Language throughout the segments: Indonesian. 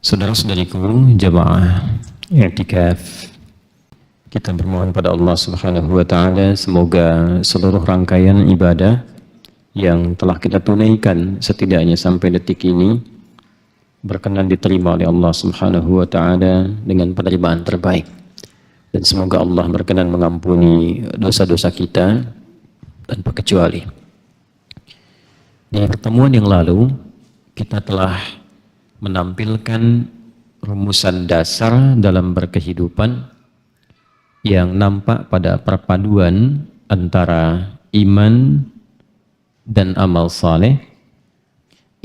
Saudara-saudariku jamaah i'tikaf, kita bermohon pada Allah Subhanahu wa taala semoga seluruh rangkaian ibadah yang telah kita tunaikan setidaknya sampai detik ini berkenan diterima oleh Allah Subhanahu wa taala dengan penerimaan terbaik, dan semoga Allah berkenan mengampuni dosa-dosa kita tanpa kecuali. Di pertemuan yang lalu kita telah menampilkan rumusan dasar dalam berkehidupan yang nampak pada perpaduan antara iman dan amal saleh,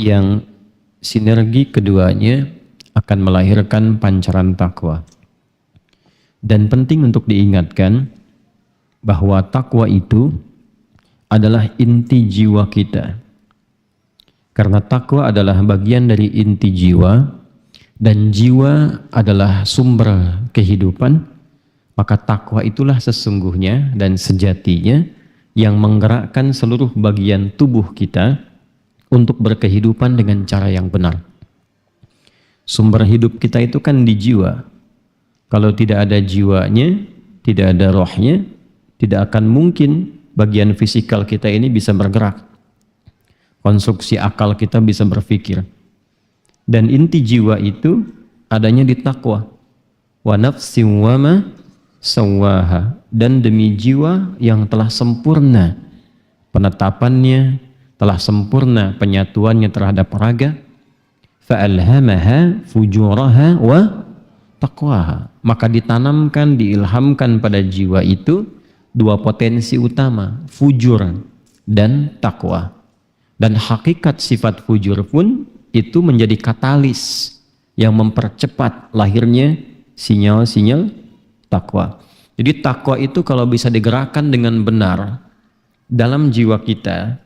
yang sinergi keduanya akan melahirkan pancaran takwa. Dan penting untuk diingatkan bahwa takwa itu adalah inti jiwa kita. Karena takwa adalah bagian dari inti jiwa, dan jiwa adalah sumber kehidupan, maka takwa itulah sesungguhnya dan sejatinya yang menggerakkan seluruh bagian tubuh kita untuk berkehidupan dengan cara yang benar. Sumber hidup kita itu kan di jiwa. Kalau tidak ada jiwanya, tidak ada rohnya, tidak akan mungkin bagian fisikal kita ini bisa bergerak. Konstruksi akal kita bisa berpikir. Dan inti jiwa itu adanya di takwa. Wa nafsin wa ma sawwaha, dan demi jiwa yang telah sempurna penetapannya, telah sempurna penyatuannya terhadap raga. Fa'alhamaha fujuraha wa taqwaha, maka ditanamkan, diilhamkan pada jiwa itu dua potensi utama, fujur dan takwa. Dan hakikat sifat fujur pun itu menjadi katalis yang mempercepat lahirnya sinyal-sinyal takwa. Jadi takwa itu kalau bisa digerakkan dengan benar dalam jiwa kita,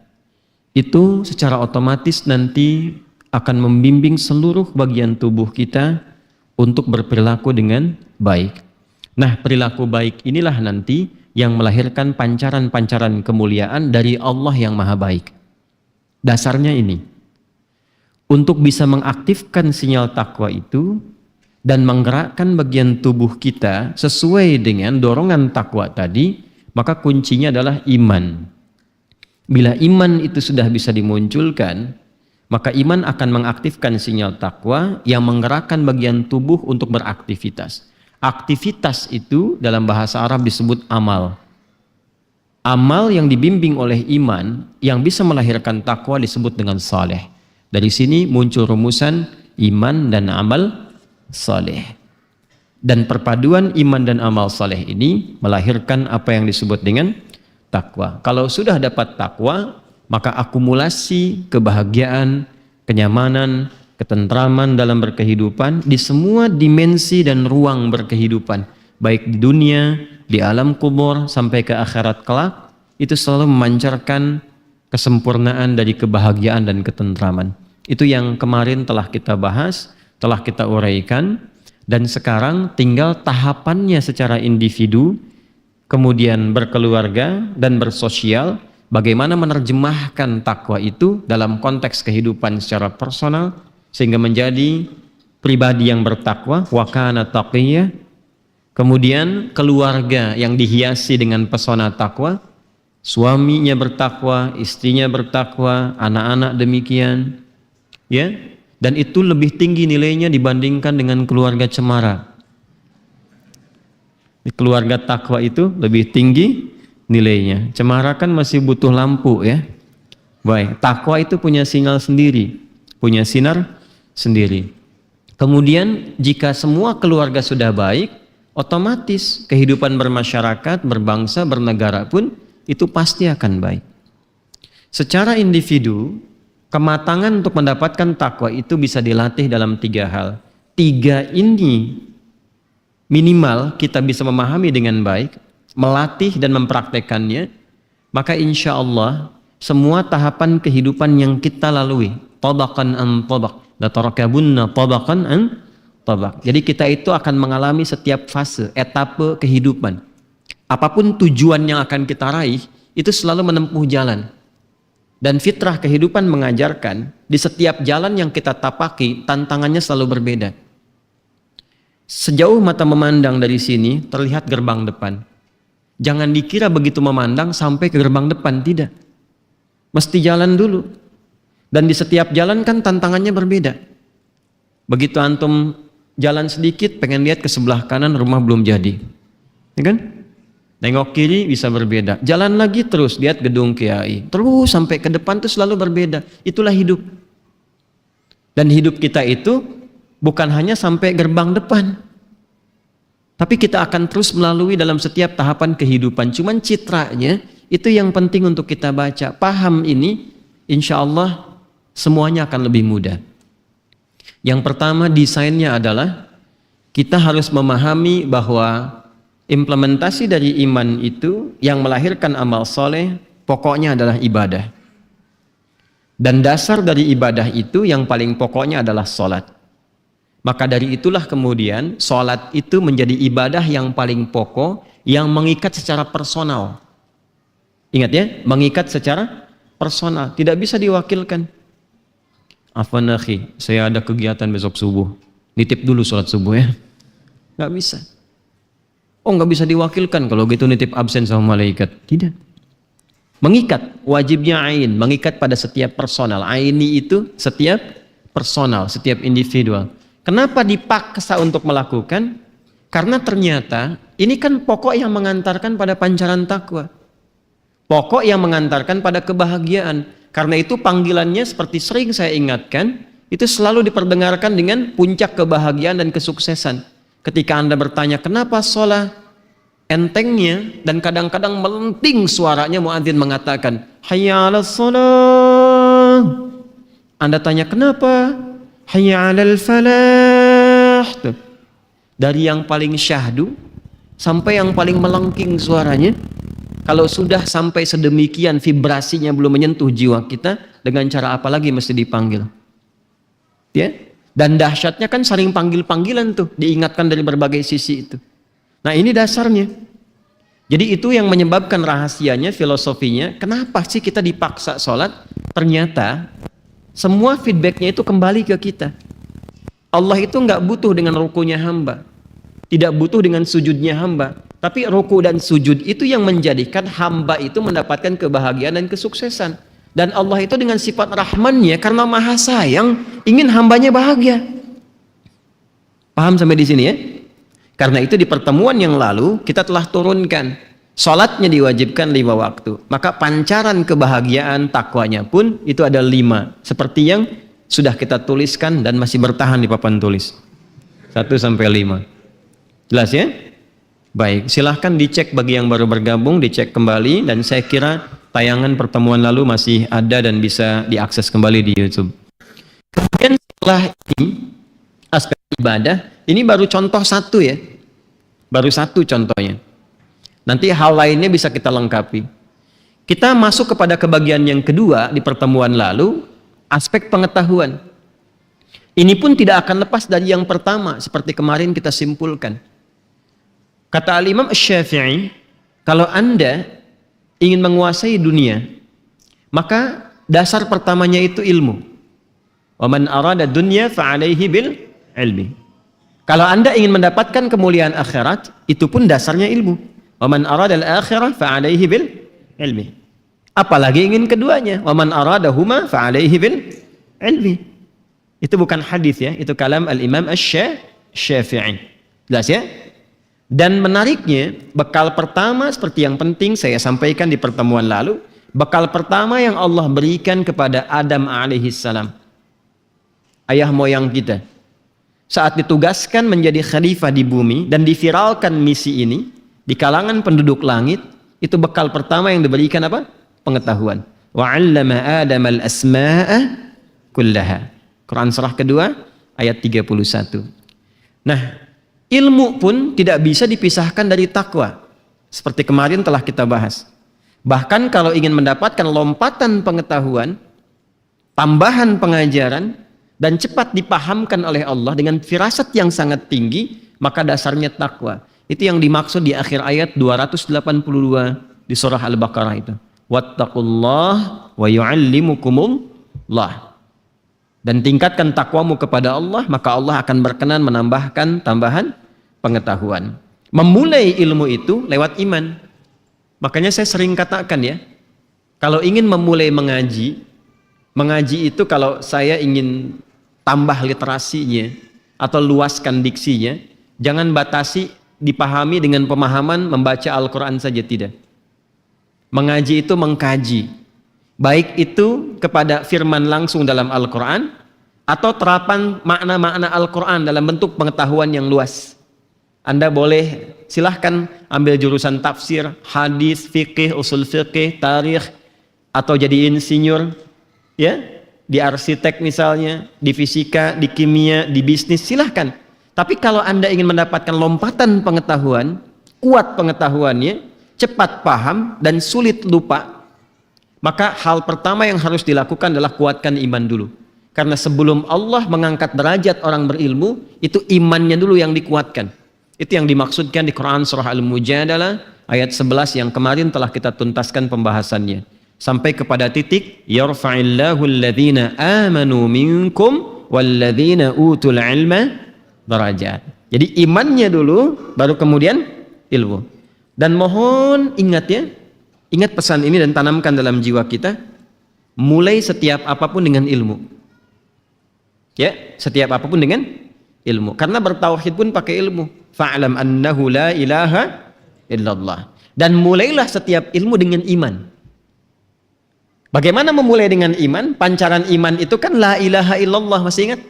itu secara otomatis nanti akan membimbing seluruh bagian tubuh kita untuk berperilaku dengan baik. Nah, perilaku baik inilah nanti yang melahirkan pancaran-pancaran kemuliaan dari Allah yang Maha Baik. Dasarnya ini, untuk bisa mengaktifkan sinyal takwa itu dan menggerakkan bagian tubuh kita sesuai dengan dorongan takwa tadi, maka kuncinya adalah iman. Bila iman itu sudah bisa dimunculkan, maka iman akan mengaktifkan sinyal takwa yang menggerakkan bagian tubuh untuk beraktivitas. Aktivitas itu dalam bahasa Arab disebut amal. Amal yang dibimbing oleh iman yang bisa melahirkan takwa disebut dengan saleh. Dari sini muncul rumusan iman dan amal saleh. Dan perpaduan iman dan amal saleh ini melahirkan apa yang disebut dengan takwa. Kalau sudah dapat takwa, maka akumulasi kebahagiaan, kenyamanan, ketentraman dalam berkehidupan di semua dimensi dan ruang berkehidupan, baik di dunia, di alam kubur sampai ke akhirat kelak, itu selalu memancarkan kesempurnaan dari kebahagiaan dan ketentraman. Itu yang kemarin telah kita bahas, telah kita uraikan, dan sekarang tinggal tahapannya secara individu, kemudian berkeluarga dan bersosial, bagaimana menerjemahkan takwa itu dalam konteks kehidupan secara personal sehingga menjadi pribadi yang bertakwa, wa kana taqiyya. Kemudian keluarga yang dihiasi dengan pesona takwa, suaminya bertakwa, istrinya bertakwa, anak-anak demikian, ya. Dan itu lebih tinggi nilainya dibandingkan dengan keluarga cemara. Di keluarga takwa itu lebih tinggi nilainya. Cemara kan masih butuh lampu, ya. Baik, takwa itu punya sinyal sendiri, punya sinar sendiri. Kemudian jika semua keluarga sudah baik, otomatis kehidupan bermasyarakat, berbangsa, bernegara pun itu pasti akan baik. Secara individu, kematangan untuk mendapatkan takwa itu bisa dilatih dalam 3 hal. 3 ini minimal kita bisa memahami dengan baik, melatih dan mempraktekannya, maka insya Allah semua tahapan kehidupan yang kita lalui, tabaqan an tabaq, la tarakabunna tabaqan an tabaq. Jadi kita itu akan mengalami setiap fase, etape kehidupan. Apapun tujuan yang akan kita raih, itu selalu menempuh jalan. Dan fitrah kehidupan mengajarkan di setiap jalan yang kita tapaki tantangannya selalu berbeda. Sejauh mata memandang dari sini terlihat gerbang depan. Jangan dikira begitu memandang sampai ke gerbang depan, tidak. Mesti jalan dulu. Dan di setiap jalan kan tantangannya berbeda. Begitu antum jalan sedikit pengen lihat ke sebelah kanan, rumah belum jadi. Ya kan? Nengok kiri bisa berbeda. Jalan lagi terus lihat gedung kiai. Terus sampai ke depan itu selalu berbeda. Itulah hidup. Dan hidup kita itu bukan hanya sampai gerbang depan. Tapi kita akan terus melalui dalam setiap tahapan kehidupan. Cuman citranya itu yang penting untuk kita baca. Paham ini, insya Allah semuanya akan lebih mudah. Yang pertama desainnya adalah kita harus memahami bahwa implementasi dari iman itu yang melahirkan amal soleh pokoknya adalah ibadah. Dan dasar dari ibadah itu yang paling pokoknya adalah sholat. Maka dari itulah kemudian sholat itu menjadi ibadah yang paling pokok yang mengikat secara personal. Ingat ya, mengikat secara personal, tidak bisa diwakilkan. Afwan akhi, saya ada kegiatan besok subuh, nitip dulu sholat subuh ya. Gak bisa. Oh, nggak bisa diwakilkan kalau gitu nitip absen sama malaikat. Tidak. Mengikat, wajibnya ain, mengikat pada setiap personal. Aini itu setiap personal, setiap individual. Kenapa dipaksa untuk melakukan? Karena ternyata ini kan pokok yang mengantarkan pada pancaran takwa. Pokok yang mengantarkan pada kebahagiaan. Karena itu panggilannya seperti sering saya ingatkan, itu selalu diperdengarkan dengan puncak kebahagiaan dan kesuksesan. Ketika Anda bertanya kenapa sholat, entengnya dan kadang-kadang melenting suaranya muadzin mengatakan hayya 'alas sholat. Anda tanya kenapa? Hayya 'alal falah. Dari yang paling syahdu sampai yang paling melengking suaranya. Kalau sudah sampai sedemikian vibrasinya belum menyentuh jiwa kita, dengan cara apa lagi mesti dipanggil? Ya? Dan dahsyatnya kan saling panggil-panggilan tuh, diingatkan dari berbagai sisi itu. Nah ini dasarnya. Jadi itu yang menyebabkan rahasianya, filosofinya, kenapa sih kita dipaksa sholat? Ternyata semua feedbacknya itu kembali ke kita. Allah itu nggak butuh dengan rukunya hamba, tidak butuh dengan sujudnya hamba, tapi ruku dan sujud itu yang menjadikan hamba itu mendapatkan kebahagiaan dan kesuksesan. Dan Allah itu dengan sifat rahmannya karena maha sayang ingin hambanya bahagia. Paham sampai di sini ya? Karena itu di pertemuan yang lalu kita telah turunkan sholatnya diwajibkan 5 waktu. Maka pancaran kebahagiaan takwanya pun itu ada 5. Seperti yang sudah kita tuliskan dan masih bertahan di papan tulis 1-5. Jelas ya? Baik, silahkan dicek bagi yang baru bergabung, dicek kembali. Dan saya kira tayangan pertemuan lalu masih ada dan bisa diakses kembali di YouTube. Kemudian setelah ini aspek ibadah, ini baru contoh satu ya, baru satu contohnya. Nanti hal lainnya bisa kita lengkapi. Kita masuk kepada kebagian yang kedua di pertemuan lalu, aspek pengetahuan. Ini pun tidak akan lepas dari yang pertama, seperti kemarin kita simpulkan. Kata Al-Imam Asy-Syafi'i, kalau Anda ingin menguasai dunia, maka dasar pertamanya itu ilmu. Wa man arada dunya fa alaihi bil ilmi. Kalau Anda ingin mendapatkan kemuliaan akhirat, itu pun dasarnya ilmu. Wa man arada al-akhirah fa alaihi bil ilmi. Apalagi ingin keduanya. Wa man aradahuma fa alaihi bil ilmi. Itu bukan hadis ya, itu kalam Al-Imam Asy-Syafi'i. Jelas ya? Dan menariknya, bekal pertama seperti yang penting saya sampaikan di pertemuan lalu, bekal pertama yang Allah berikan kepada Adam alaihissalam, ayah moyang kita, saat ditugaskan menjadi khalifah di bumi dan diviralkan misi ini di kalangan penduduk langit, itu bekal pertama yang diberikan apa? Pengetahuan. Wa 'allama Adam al-asma'a kullaha. Quran surah kedua ayat 31. Nah, ilmu pun tidak bisa dipisahkan dari takwa. Seperti kemarin telah kita bahas. Bahkan kalau ingin mendapatkan lompatan pengetahuan, tambahan pengajaran, dan cepat dipahamkan oleh Allah dengan firasat yang sangat tinggi, maka dasarnya takwa. Itu yang dimaksud di akhir ayat 282 di surah Al-Baqarah itu. wattaqullah wa yu'allimukumullah. Dan tingkatkan takwamu kepada Allah, maka Allah akan berkenan menambahkan tambahan pengetahuan. Memulai ilmu itu lewat iman. Makanya saya sering katakan ya, kalau ingin memulai mengaji itu kalau saya ingin tambah literasinya atau luaskan diksinya, jangan batasi dipahami dengan pemahaman membaca Al-Quran saja, tidak. Mengaji itu mengkaji, baik itu kepada firman langsung dalam Al-Quran atau terapan makna-makna Al-Quran dalam bentuk pengetahuan yang luas. Anda boleh silahkan ambil jurusan tafsir, hadis, fikih, usul fikih, tarikh, atau jadi insinyur, ya, di arsitek misalnya, di fisika, di kimia, di bisnis, silahkan. Tapi kalau Anda ingin mendapatkan lompatan pengetahuan, kuat pengetahuannya, cepat paham dan sulit lupa, maka hal pertama yang harus dilakukan adalah kuatkan iman dulu. Karena sebelum Allah mengangkat derajat orang berilmu, itu imannya dulu yang dikuatkan. Itu yang dimaksudkan di Quran surah Al-Mujadalah ayat 11 yang kemarin telah kita tuntaskan pembahasannya. Sampai kepada titik yarfa'illahu alladhina amanu minkum walladhina utul ilma darajat. Jadi imannya dulu baru kemudian ilmu. Dan mohon ingat ya, ingat pesan ini dan tanamkan dalam jiwa kita, mulai setiap apapun dengan ilmu. Ya, setiap apapun dengan ilmu. Karena bertauhid pun pakai ilmu. Fa'lam annahu la ilaha illallah. Dan mulailah setiap ilmu dengan iman. Bagaimana memulai dengan iman? Pancaran iman itu kan la ilaha illallah, masih ingat?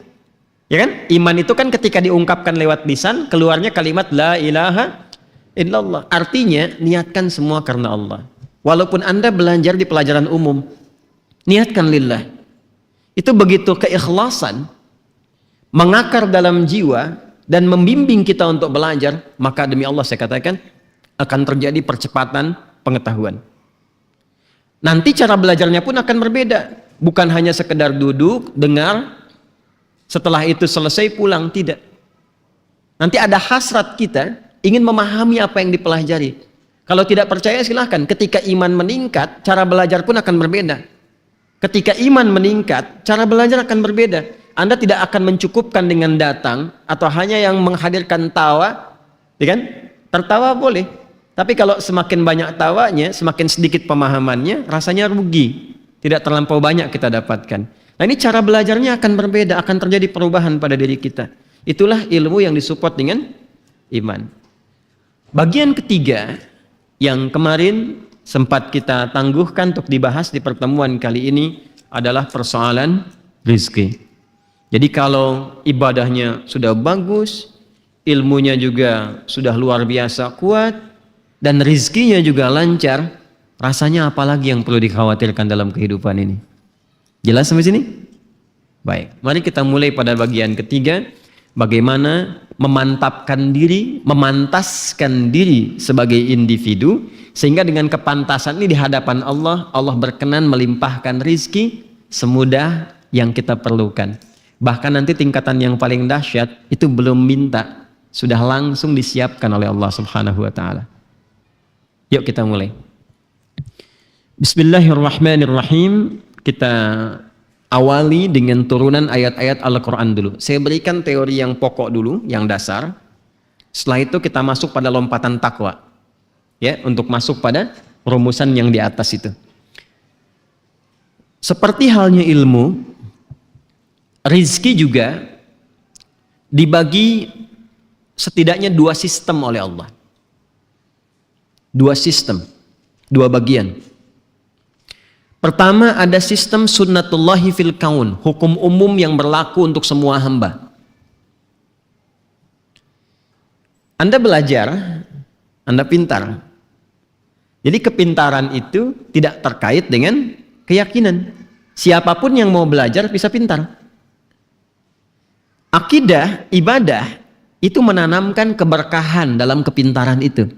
Ya kan? Iman itu kan ketika diungkapkan lewat lisan, keluarnya kalimat la ilaha illallah. Artinya niatkan semua karena Allah. Walaupun Anda belajar di pelajaran umum, niatkan lillah. Itu begitu keikhlasan mengakar dalam jiwa dan membimbing kita untuk belajar, maka demi Allah saya katakan akan terjadi percepatan pengetahuan. Nanti cara belajarnya pun akan berbeda, bukan hanya sekedar duduk, dengar, setelah itu selesai pulang, tidak. Nanti ada hasrat kita ingin memahami apa yang dipelajari. Kalau tidak percaya silahkan, ketika iman meningkat, cara belajar pun akan berbeda. Ketika iman meningkat, cara belajar akan berbeda. Anda tidak akan mencukupkan dengan datang atau hanya yang menghadirkan tawa, ya kan? Tertawa boleh, tapi kalau semakin banyak tawanya, semakin sedikit pemahamannya, rasanya rugi. Tidak terlampau banyak kita dapatkan. Nah ini cara belajarnya akan berbeda, akan terjadi perubahan pada diri kita. Itulah ilmu yang disupport dengan iman. Bagian ketiga yang kemarin sempat kita tangguhkan untuk dibahas di pertemuan kali ini adalah persoalan rizki. Jadi kalau ibadahnya sudah bagus, ilmunya juga sudah luar biasa kuat, dan rizkinya juga lancar, rasanya apalagi yang perlu dikhawatirkan dalam kehidupan ini? Jelas sampai sini? Baik, mari kita mulai pada bagian ketiga, bagaimana memantapkan diri, memantaskan diri sebagai individu, sehingga dengan kepantasan ini di hadapan Allah, Allah berkenan melimpahkan rizki semudah yang kita perlukan. Bahkan nanti tingkatan yang paling dahsyat itu belum minta, sudah langsung disiapkan oleh Allah Subhanahu wa taala. Yuk kita mulai. Bismillahirrahmanirrahim. Kita awali dengan turunan ayat-ayat Al-Qur'an dulu. Saya berikan teori yang pokok dulu, yang dasar. Setelah itu kita masuk pada lompatan takwa. Ya, untuk masuk pada rumusan yang di atas itu. Seperti halnya ilmu, rizki juga dibagi setidaknya dua sistem oleh Allah. Dua sistem, dua bagian. Pertama ada sistem sunnatullahi fil kaun, hukum umum yang berlaku untuk semua hamba. Anda belajar, Anda pintar. Jadi kepintaran itu tidak terkait dengan keyakinan. Siapapun yang mau belajar bisa pintar. Akidah, ibadah, itu menanamkan keberkahan dalam kepintaran itu.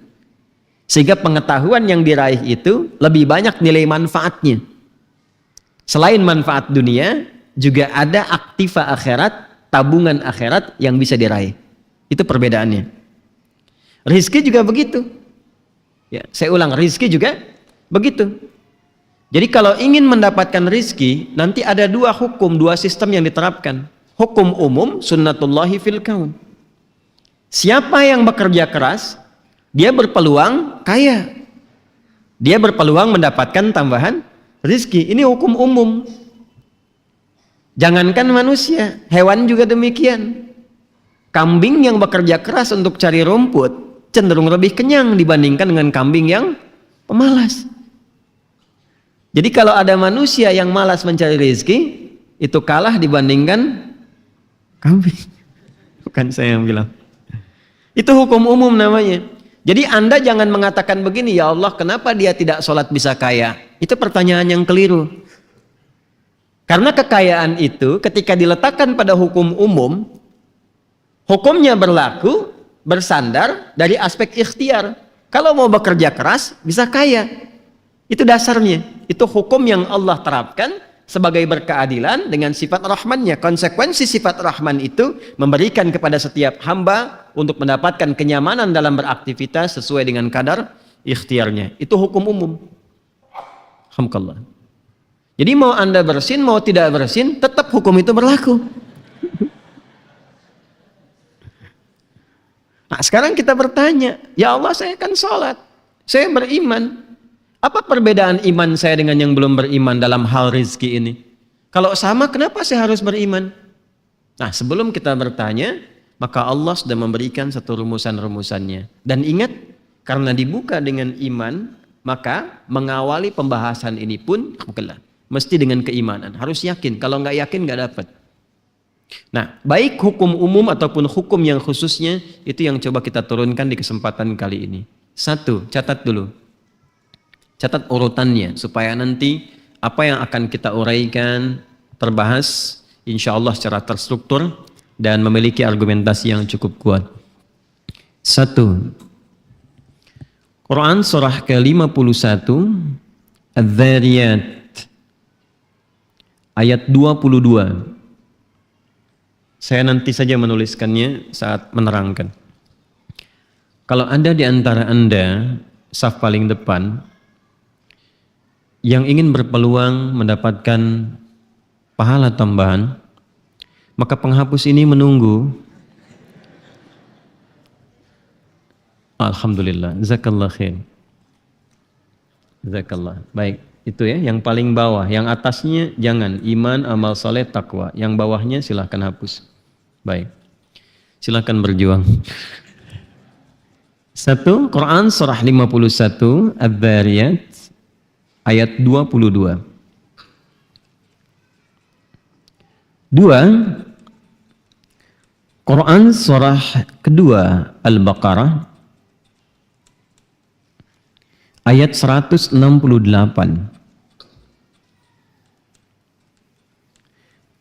Sehingga pengetahuan yang diraih itu lebih banyak nilai manfaatnya. Selain manfaat dunia, juga ada aktiva akhirat, tabungan akhirat yang bisa diraih. Itu perbedaannya. Rizki juga begitu. Ya, saya ulang, rizki juga begitu. Jadi kalau ingin mendapatkan rizki, nanti ada dua hukum, dua sistem yang diterapkan. Hukum umum, sunnatullahi fil kaun. Siapa yang bekerja keras, dia berpeluang kaya. Dia berpeluang mendapatkan tambahan rizki. Ini hukum umum. Jangankan manusia, hewan juga demikian. Kambing yang bekerja keras untuk cari rumput cenderung lebih kenyang dibandingkan dengan kambing yang pemalas. Jadi kalau ada manusia yang malas mencari rezeki, itu kalah dibandingkan kambing. Bukan saya yang bilang. Itu hukum umum namanya. Jadi Anda jangan mengatakan begini, ya Allah kenapa dia tidak sholat bisa kaya? Itu pertanyaan yang keliru. Karena kekayaan itu ketika diletakkan pada hukum umum, hukumnya berlaku bersandar dari aspek ikhtiar. Kalau mau bekerja keras bisa kaya. Itu dasarnya. Itu hukum yang Allah terapkan sebagai berkeadilan dengan sifat rahmannya. Konsekuensi sifat rahman itu memberikan kepada setiap hamba untuk mendapatkan kenyamanan dalam beraktivitas sesuai dengan kadar ikhtiarnya. Itu hukum umum. Alhamdulillah. Jadi mau Anda bersin, mau tidak bersin, tetap hukum itu berlaku. Nah, sekarang kita bertanya, ya Allah saya kan sholat, saya beriman. Apa perbedaan iman saya dengan yang belum beriman dalam hal rizki ini? Kalau sama, kenapa saya harus beriman? Nah, sebelum kita bertanya, maka Allah sudah memberikan satu rumusan-rumusannya. Dan ingat, karena dibuka dengan iman, maka mengawali pembahasan ini pun mesti dengan keimanan. Harus yakin, kalau nggak yakin nggak dapat. Nah, baik hukum umum ataupun hukum yang khususnya, itu yang coba kita turunkan di kesempatan kali ini. Satu, catat dulu. Catat urutannya supaya nanti apa yang akan kita uraikan terbahas insya Allah secara terstruktur dan memiliki argumentasi yang cukup kuat. Satu, Quran surah ke-51 Adz-Dzariyat ayat 22. Saya nanti saja menuliskannya saat menerangkan. Kalau ada di antara Anda saf paling depan yang ingin berpeluang mendapatkan pahala tambahan, maka penghapus ini menunggu. Alhamdulillah, jazakallah khair. Jazakallah. Baik, itu ya, yang paling bawah, yang atasnya jangan, iman, amal saleh, takwa. Yang bawahnya silahkan hapus. Baik. Silahkan berjuang. Satu, Quran surah 51 Adz-Dzariyat ayat 22. Dua, Quran surah kedua Al-Baqarah ayat 168.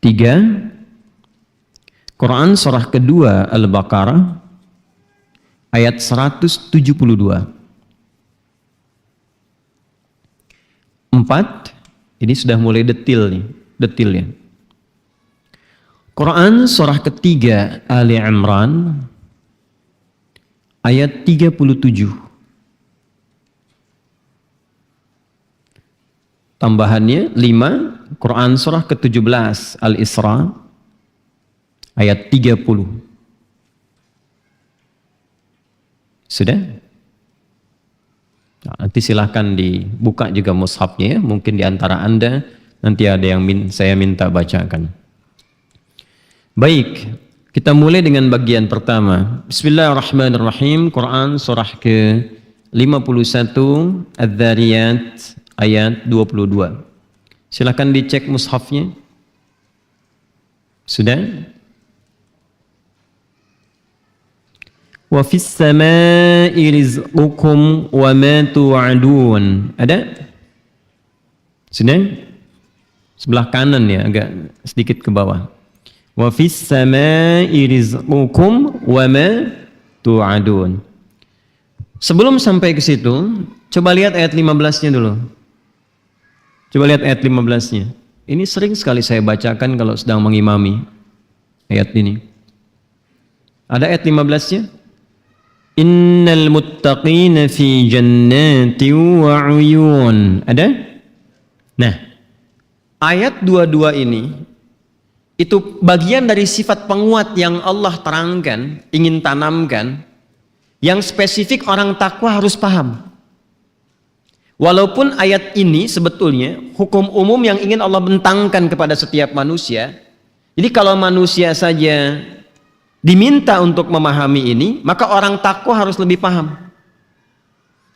Tiga, Quran surah kedua Al-Baqarah ayat 172. Empat, ini sudah mulai detailnya. Quran surah ketiga Ali Imran ayat 37. Tambahannya 5, Quran surah ke-17 Al-Isra ayat 30. Sudah? Nah, nanti silahkan dibuka juga mushafnya ya. Mungkin di antara Anda nanti ada yang saya minta bacakan. Baik, kita mulai dengan bagian pertama. Bismillahirrahmanirrahim. Quran surah ke-51 Adz-Dzariyat ayat 22. Silahkan dicek mushafnya. Sudah? Wa fis samaa'i rizqukum wa ma tu'adun. Ada? Sudah? Sebelah kanan ya, agak sedikit ke bawah. Wa fis samaa'i rizqukum wa ma tu'adun. Sebelum sampai ke situ, coba lihat ayat 15-nya dulu. Coba lihat ayat 15-nya. Ini sering sekali saya bacakan kalau sedang mengimami ayat ini. Ada ayat 15-nya? Innal muttaqina fi jannatin wa uyun. Ada? Nah, ayat 22 ini itu bagian dari sifat penguat yang Allah terangkan, ingin tanamkan, yang spesifik orang takwa harus paham. Walaupun ayat ini sebetulnya hukum umum yang ingin Allah bentangkan kepada setiap manusia. Jadi kalau manusia saja diminta untuk memahami ini, maka orang takwa harus lebih paham.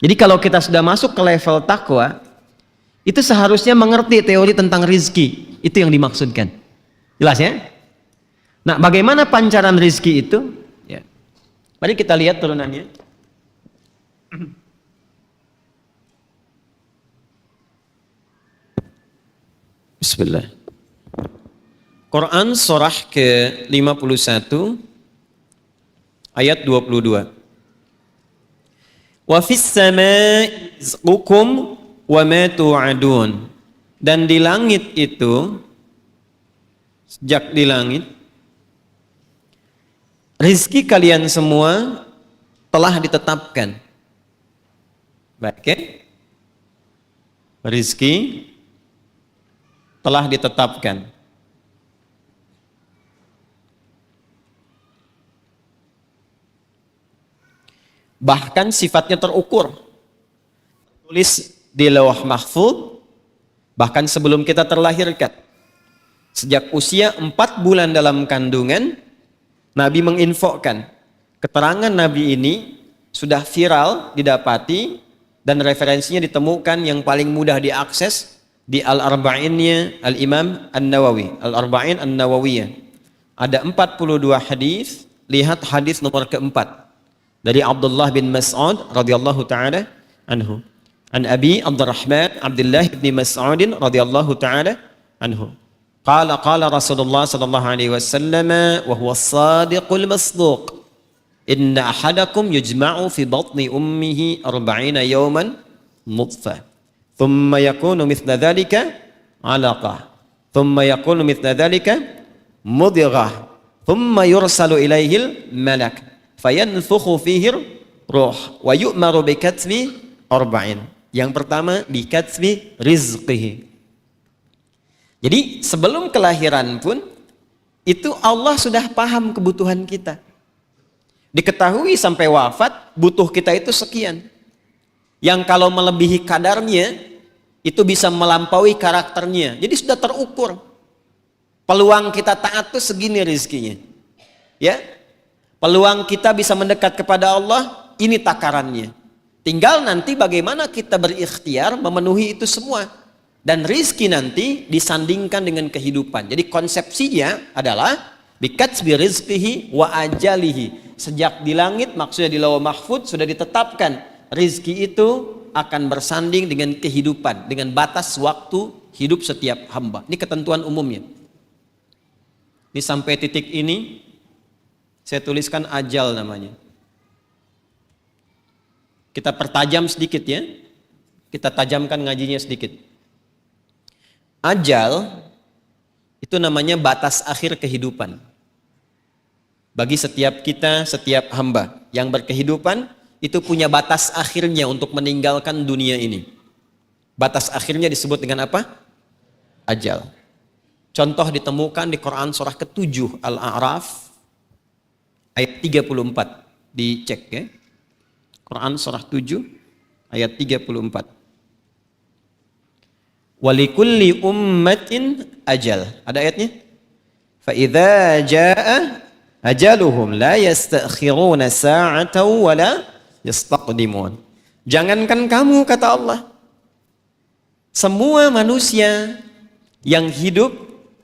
Jadi kalau kita sudah masuk ke level takwa, itu seharusnya mengerti teori tentang rizki. Itu yang dimaksudkan. Jelas ya? Nah, bagaimana pancaran rizki itu? Ya. Mari kita lihat turunannya. Bismillah. Quran surah ke-51 ayat 22. Wa fis samaa'i rizqukum wa ma tu'adun. Dan di langit itu, sejak di langit, rizki kalian semua telah ditetapkan. Baik ya? Rizki telah ditetapkan. Bahkan sifatnya terukur. Tulis di Lauh Mahfuz, bahkan sebelum kita terlahirkan. Sejak usia 4 bulan dalam kandungan, Nabi menginfokan keterangan Nabi ini sudah viral didapati dan referensinya ditemukan yang paling mudah diakses di Al-Arba'innya Al-Imam An-Nawawi, Al-Arba'in An-Nawawiyah. Ada 42 hadis, lihat hadis nomor keempat dari Abdullah bin Mas'ud radhiyallahu taala anhu. An Abi Abdurrahman Abdullah bin Mas'ud radhiyallahu taala anhu. Qala Rasulullah sallallahu alaihi wasallam wa huwa as-sadiqul masduq. Inna ahadakum yujma'u fi batni ummihi 40 yawman nutfah. Thumma yakunu mithla dhalika 'alaqah. Thumma yakunu mithla dhalika mudghah. Thumma yursalu ilaihil malak. Fayanfukhu fihi ruh wa yu'maru bi katbi 40. Yang pertama bi katbi rizqihi. Jadi sebelum kelahiran pun itu Allah sudah paham kebutuhan kita. Diketahui sampai wafat butuh kita itu sekian. Yang kalau melebihi kadarnya itu bisa melampaui karakternya. Jadi sudah terukur. Peluang kita taat itu segini rizkinya. Ya. Peluang kita bisa mendekat kepada Allah, ini takarannya. Tinggal nanti bagaimana kita berikhtiar memenuhi itu semua. Dan rizki nanti disandingkan dengan kehidupan. Jadi konsepsinya adalah bikatsbi rizqihi wa ajalihi. Sejak di langit, maksudnya di Lauh Mahfuz sudah ditetapkan. Rizki itu akan bersanding dengan kehidupan, dengan batas waktu hidup setiap hamba. Ini ketentuan umumnya. Ini sampai titik ini saya tuliskan ajal namanya. Kita pertajam sedikit ya. Kita tajamkan ngajinya sedikit. Ajal itu namanya batas akhir kehidupan. Bagi setiap kita, setiap hamba yang berkehidupan itu punya batas akhirnya untuk meninggalkan dunia ini. Batas akhirnya disebut dengan apa? Ajal. Contoh ditemukan di Quran surah ke-7 Al-A'raf ayat 34. Dicek ya. Quran surah 7 ayat 34. Walikulli ummatin ajal. Ada ayatnya? Fa idza jaa ajaluhum la yastakhiruna sa'atan wa la yastaqdimun. Jangankan kamu, kata Allah, semua manusia yang hidup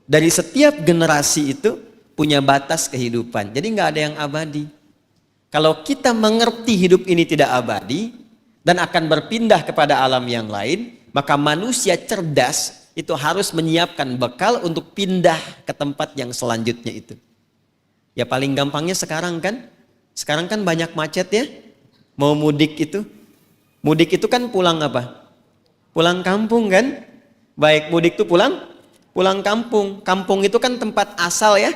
dari setiap generasi itu punya batas kehidupan. Jadi nggak ada yang abadi. Kalau kita mengerti hidup ini tidak abadi dan akan berpindah kepada alam yang lain, maka manusia cerdas itu harus menyiapkan bekal untuk pindah ke tempat yang selanjutnya itu. Ya paling gampangnya sekarang kan banyak macet ya. Mau mudik itu kan pulang apa? Pulang kampung kan? Baik mudik itu pulang kampung. Kampung itu kan tempat asal ya.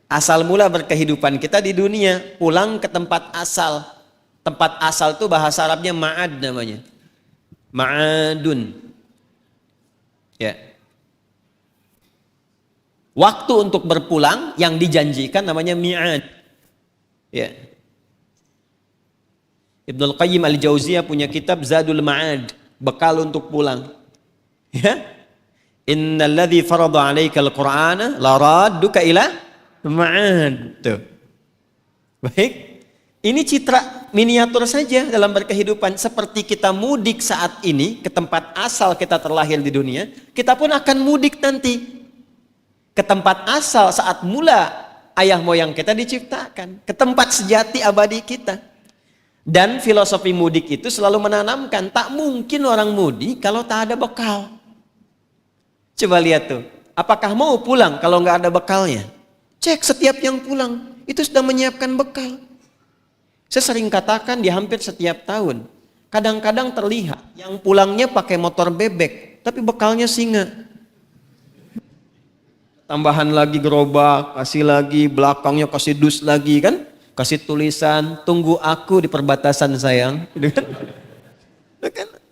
Asal mula berkehidupan kita di dunia. Pulang ke tempat asal. Tempat asal itu bahasa Arabnya ma'ad namanya. Ma'adun. Ya. Waktu untuk berpulang yang dijanjikan namanya mi'ad. Ya. Ibnul Qayyim Al-Jauziyah punya kitab Zadul Ma'ad, bekal untuk pulang. Ya. Innal ladzi farada 'alaikal Qur'ana la radduka ila ma'ad. Tuh. Baik. Ini citra miniatur saja dalam berkehidupan. Seperti kita mudik saat ini ke tempat asal kita terlahir di dunia, kita pun akan mudik nanti ke tempat asal saat mula ayah moyang kita diciptakan, ke tempat sejati abadi kita. Dan filosofi mudik itu selalu menanamkan, tak mungkin orang mudik kalau tak ada bekal. Coba lihat tuh, apakah mau pulang kalau nggak ada bekalnya? Cek setiap yang pulang, itu sudah menyiapkan bekal. Saya sering katakan di hampir setiap tahun, kadang-kadang terlihat yang pulangnya pakai motor bebek, tapi bekalnya singa. Tambahan lagi gerobak, kasih lagi, belakangnya kasih dus lagi kan, kasih tulisan, tunggu aku di perbatasan sayang.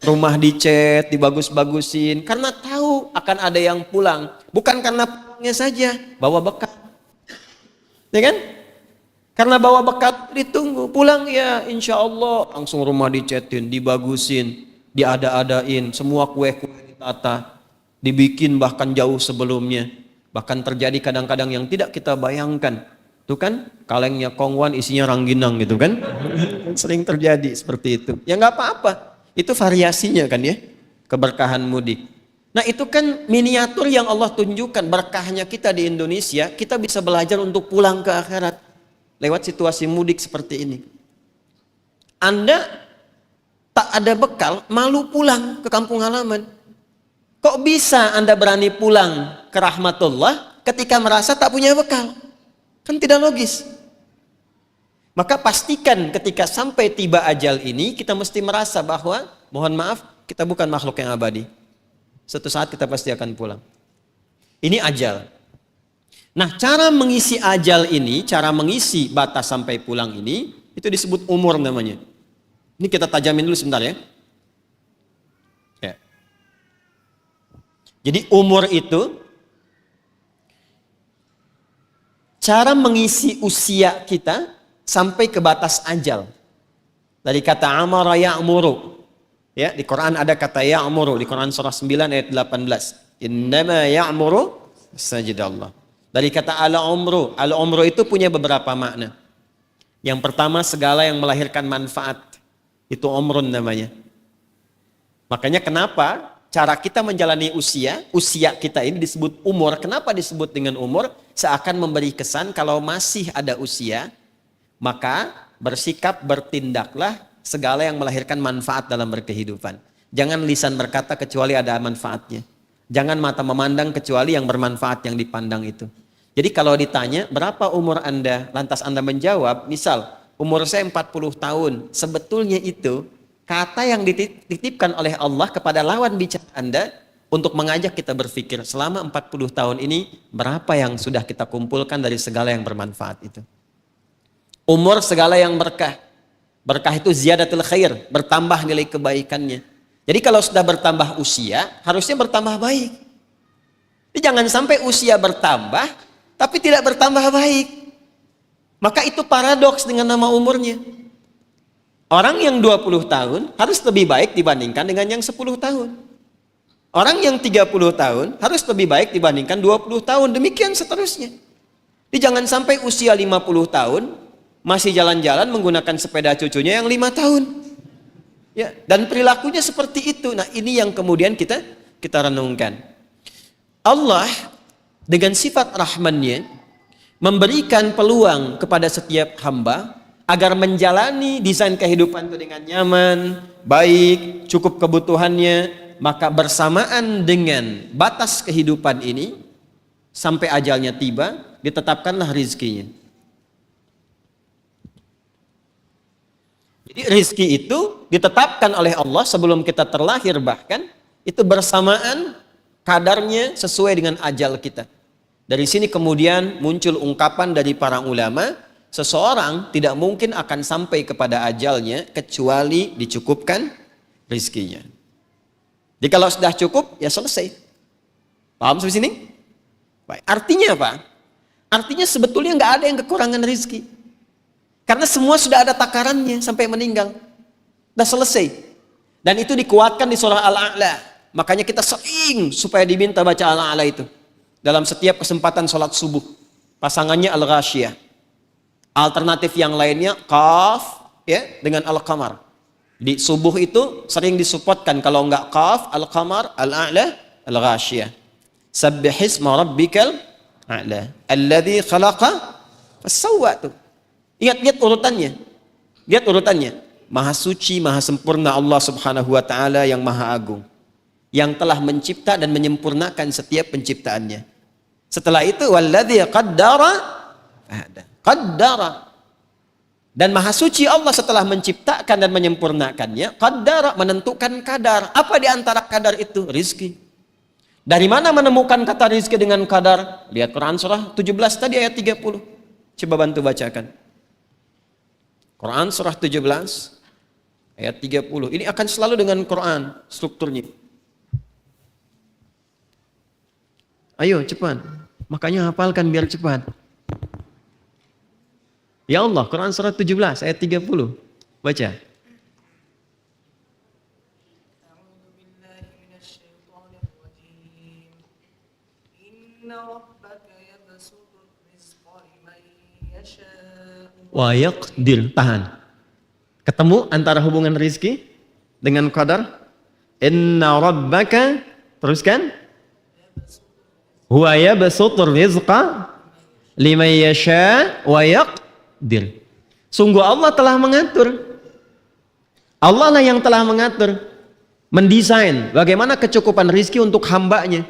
Rumah dicat, dibagus-bagusin, karena tahu akan ada yang pulang, bukan karena pulangnya saja, bawa bekal. Ya kan? Karena bawa bekal ditunggu, pulang ya insya Allah langsung rumah dicetin, dibagusin, diada-adain, semua kue-kue ditata, dibikin bahkan jauh sebelumnya. Bahkan terjadi kadang-kadang yang tidak kita bayangkan. Tuh kan, kalengnya kongwan isinya rangginang gitu kan. Sering terjadi seperti itu. Ya nggak apa-apa, itu variasinya kan ya, keberkahan mudik. Nah itu kan miniatur yang Allah tunjukkan, berkahnya kita di Indonesia, kita bisa belajar untuk pulang ke akhirat. Lewat situasi mudik seperti ini. Anda tak ada bekal, malu pulang ke kampung halaman. Kok bisa Anda berani pulang ke rahmatullah ketika merasa tak punya bekal? Kan tidak logis. Maka pastikan ketika sampai tiba ajal ini, kita mesti merasa bahwa, mohon maaf, kita bukan makhluk yang abadi. Suatu saat kita pasti akan pulang. Ini ajal. Nah, cara mengisi ajal ini, cara mengisi batas sampai pulang ini, itu disebut umur namanya. Ini kita tajamin dulu sebentar ya. Ya. Jadi umur itu, cara mengisi usia kita sampai ke batas ajal. Dari kata amara ya'muru. Ya, di Quran ada kata ya'muru, di Quran surah 9 ayat 18. Innama ya'muru sajidallah. Dari kata al-umru itu punya beberapa makna. Yang pertama, segala yang melahirkan manfaat. Itu umrun namanya. Makanya kenapa cara kita menjalani usia kita ini disebut umur. Kenapa disebut dengan umur? Seakan memberi kesan kalau masih ada usia, maka bersikap, bertindaklah segala yang melahirkan manfaat dalam berkehidupan. Jangan lisan berkata kecuali ada manfaatnya. Jangan mata memandang kecuali yang bermanfaat yang dipandang itu. Jadi kalau ditanya berapa umur Anda, lantas Anda menjawab, misal umur saya 40 tahun, sebetulnya itu kata yang dititipkan oleh Allah kepada lawan bicara Anda untuk mengajak kita berpikir selama 40 tahun ini berapa yang sudah kita kumpulkan dari segala yang bermanfaat itu. Umur segala yang berkah. Berkah itu ziyadatul khair, bertambah nilai kebaikannya. Jadi kalau sudah bertambah usia, harusnya bertambah baik. Jadi jangan sampai usia bertambah tapi tidak bertambah baik. Maka itu paradoks dengan nama umurnya. Orang yang 20 tahun harus lebih baik dibandingkan dengan yang 10 tahun. Orang yang 30 tahun harus lebih baik dibandingkan 20 tahun. Demikian seterusnya. Jadi jangan sampai usia 50 tahun masih jalan-jalan menggunakan sepeda cucunya yang 5 tahun. Ya, dan perilakunya seperti itu. Nah, ini yang kemudian kita renungkan. Allah dengan sifat rahmannya memberikan peluang kepada setiap hamba agar menjalani desain kehidupan itu dengan nyaman, baik, cukup kebutuhannya. Maka bersamaan dengan batas kehidupan ini sampai ajalnya tiba, ditetapkanlah rizkinya. Jadi rizki itu ditetapkan oleh Allah sebelum kita terlahir, bahkan itu bersamaan kadarnya sesuai dengan ajal kita. Dari sini kemudian muncul ungkapan dari para ulama, seseorang tidak mungkin akan sampai kepada ajalnya kecuali dicukupkan rizkinya. Jadi kalau sudah cukup, ya selesai. Paham sampai sini? Baik. Artinya apa? Artinya sebetulnya nggak ada yang kekurangan rezeki. Karena semua sudah ada takarannya sampai meninggal. Sudah selesai. Dan itu dikuatkan di surah Al-A'la. Makanya kita sering supaya diminta baca Al-A'la itu. Dalam setiap kesempatan sholat subuh. Pasangannya Al-Ghasyiyah. Alternatif yang lainnya Qaf ya, dengan Al-Qamar. Di subuh itu sering disupportkan. Kalau enggak Qaf, Al-Qamar, Al-A'la, Al-Ghasyiyah. Sabbihisma rabbikal a'la. Alladhi khalaqa fassawwa tuh. Lihat urutannya. Lihat urutannya. Maha suci, maha sempurna Allah Subhanahu wa taala yang maha agung. Yang telah mencipta dan menyempurnakan setiap penciptaannya. Setelah itu walladzi qaddara fahada. Qaddara. Dan maha suci Allah setelah menciptakan dan menyempurnakannya, qaddara, menentukan kadar. Apa di antara kadar itu? Rizki. Dari mana menemukan kata rizki dengan kadar? Lihat Quran surah 17 tadi ayat 30. Coba bantu bacakan. Quran surah 17 ayat 30. Ini akan selalu dengan Quran strukturnya. Ayo cepat. Makanya hafalkan biar cepat. Ya Allah, Quran surah 17 ayat 30. Baca. Wa yaqdir, tahan. Ketemu antara hubungan rizki dengan qadar. Inna rabbaka, teruskan. Huwa yabsutur rizqa liman yasha wa yaqdir. Sungguh Allah telah mengatur. Allah lah yang telah mengatur, mendesain bagaimana kecukupan rizki untuk hambanya.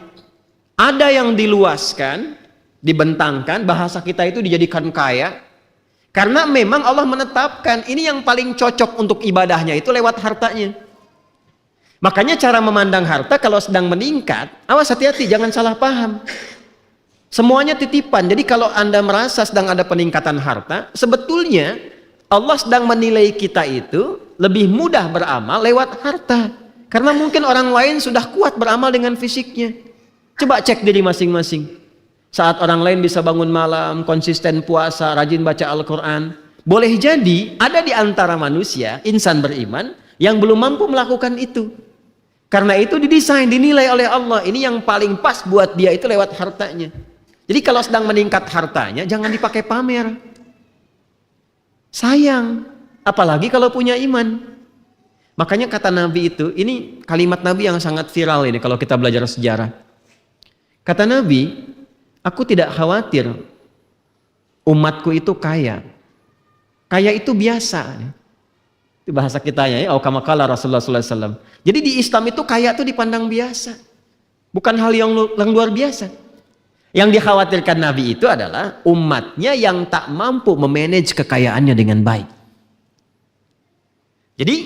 Ada yang diluaskan, dibentangkan, bahasa kita itu dijadikan kaya. Karena memang Allah menetapkan ini yang paling cocok untuk ibadahnya itu lewat hartanya. Makanya cara memandang harta kalau sedang meningkat, awas hati-hati, jangan salah paham. Semuanya titipan. Jadi kalau Anda merasa sedang ada peningkatan harta, sebetulnya Allah sedang menilai kita itu lebih mudah beramal lewat harta. Karena mungkin orang lain sudah kuat beramal dengan fisiknya. Coba cek diri masing-masing. Saat orang lain bisa bangun malam, konsisten puasa, rajin baca Al-Quran. Boleh jadi ada di antara manusia, insan beriman, yang belum mampu melakukan itu. Karena itu didesain, dinilai oleh Allah. Ini yang paling pas buat dia itu lewat hartanya. Jadi kalau sedang meningkat hartanya, jangan dipakai pamer. Sayang, apalagi kalau punya iman. Makanya kata Nabi itu, ini kalimat Nabi yang sangat viral ini kalau kita belajar sejarah. Kata Nabi, aku tidak khawatir umatku itu kaya. Kaya itu biasa. Itu bahasa kitanya ya, aukamakala Rasulullah SAW. Jadi di Islam itu kaya itu dipandang biasa. Bukan hal yang luar biasa. Yang dikhawatirkan Nabi itu adalah umatnya yang tak mampu memanage kekayaannya dengan baik. Jadi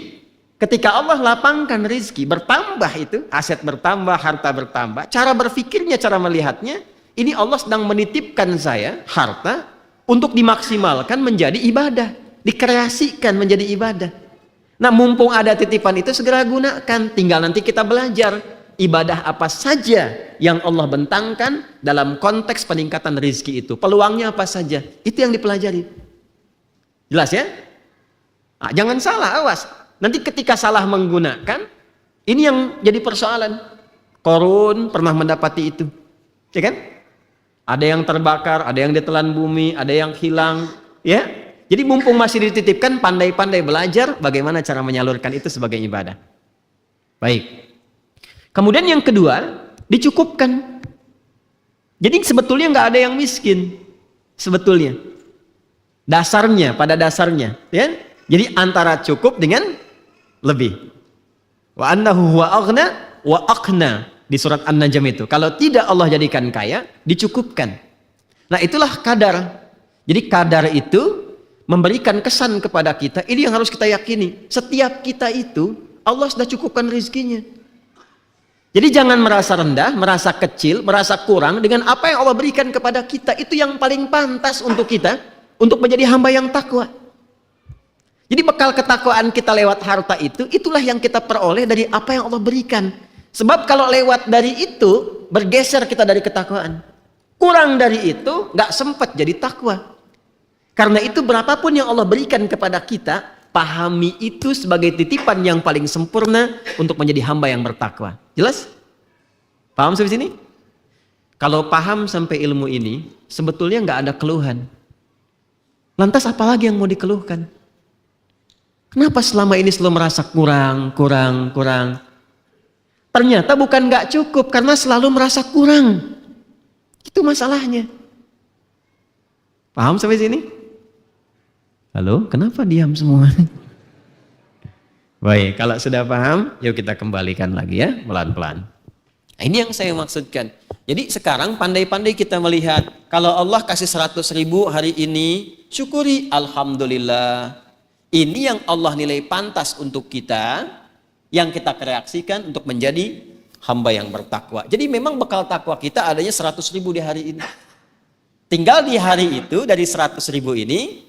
ketika Allah lapangkan rizki, bertambah itu, aset bertambah, harta bertambah, cara berpikirnya, cara melihatnya, ini Allah sedang menitipkan saya harta untuk dimaksimalkan menjadi ibadah, dikreasikan menjadi ibadah. Nah mumpung ada titipan itu segera gunakan, tinggal nanti kita belajar ibadah apa saja yang Allah bentangkan dalam konteks peningkatan rizki itu. Peluangnya apa saja, itu yang dipelajari. Jelas ya? Nah, jangan salah, awas. Nanti ketika salah menggunakan, ini yang jadi persoalan. Qarun pernah mendapati itu, ya kan? Ada yang terbakar, ada yang ditelan bumi, ada yang hilang, ya. Jadi mumpung masih dititipkan, pandai-pandai belajar bagaimana cara menyalurkan itu sebagai ibadah. Baik. Kemudian yang kedua, dicukupkan. Jadi sebetulnya nggak ada yang miskin, sebetulnya. Dasarnya, pada dasarnya, ya. Jadi antara cukup dengan lebih. Wa annahu huwa aghna wa aqna di surat An-Najm itu. Kalau tidak Allah jadikan kaya, dicukupkan. Nah, itulah kadar. Jadi kadar itu memberikan kesan kepada kita, ini yang harus kita yakini. Setiap kita itu Allah sudah cukupkan rezekinya. Jadi jangan merasa rendah, merasa kecil, merasa kurang dengan apa yang Allah berikan kepada kita. Itu yang paling pantas untuk kita, untuk menjadi hamba yang takwa. Jadi bekal ketakwaan kita lewat harta itu, itulah yang kita peroleh dari apa yang Allah berikan. Sebab kalau lewat dari itu, bergeser kita dari ketakwaan. Kurang dari itu, nggak sempat jadi takwa. Karena itu berapapun yang Allah berikan kepada kita, pahami itu sebagai titipan yang paling sempurna untuk menjadi hamba yang bertakwa. Jelas? Paham sampai sini? Kalau paham sampai ilmu ini, sebetulnya nggak ada keluhan. Lantas apalagi yang mau dikeluhkan? Kenapa selama ini selalu merasa kurang? Ternyata bukan nggak cukup, karena selalu merasa kurang. Itu masalahnya. Paham sampai sini? Halo, kenapa diam semua? Baik, kalau sudah paham, yuk kita kembalikan lagi ya, pelan-pelan. Nah, ini yang saya maksudkan. Jadi sekarang pandai-pandai kita melihat, kalau Allah kasih 100.000 hari ini, syukuri, alhamdulillah. Ini yang Allah nilai pantas untuk kita, yang kita kreasikan untuk menjadi hamba yang bertakwa. Jadi memang bekal takwa kita adanya 100.000 di hari ini. Tinggal di hari itu, dari 100.000 ini,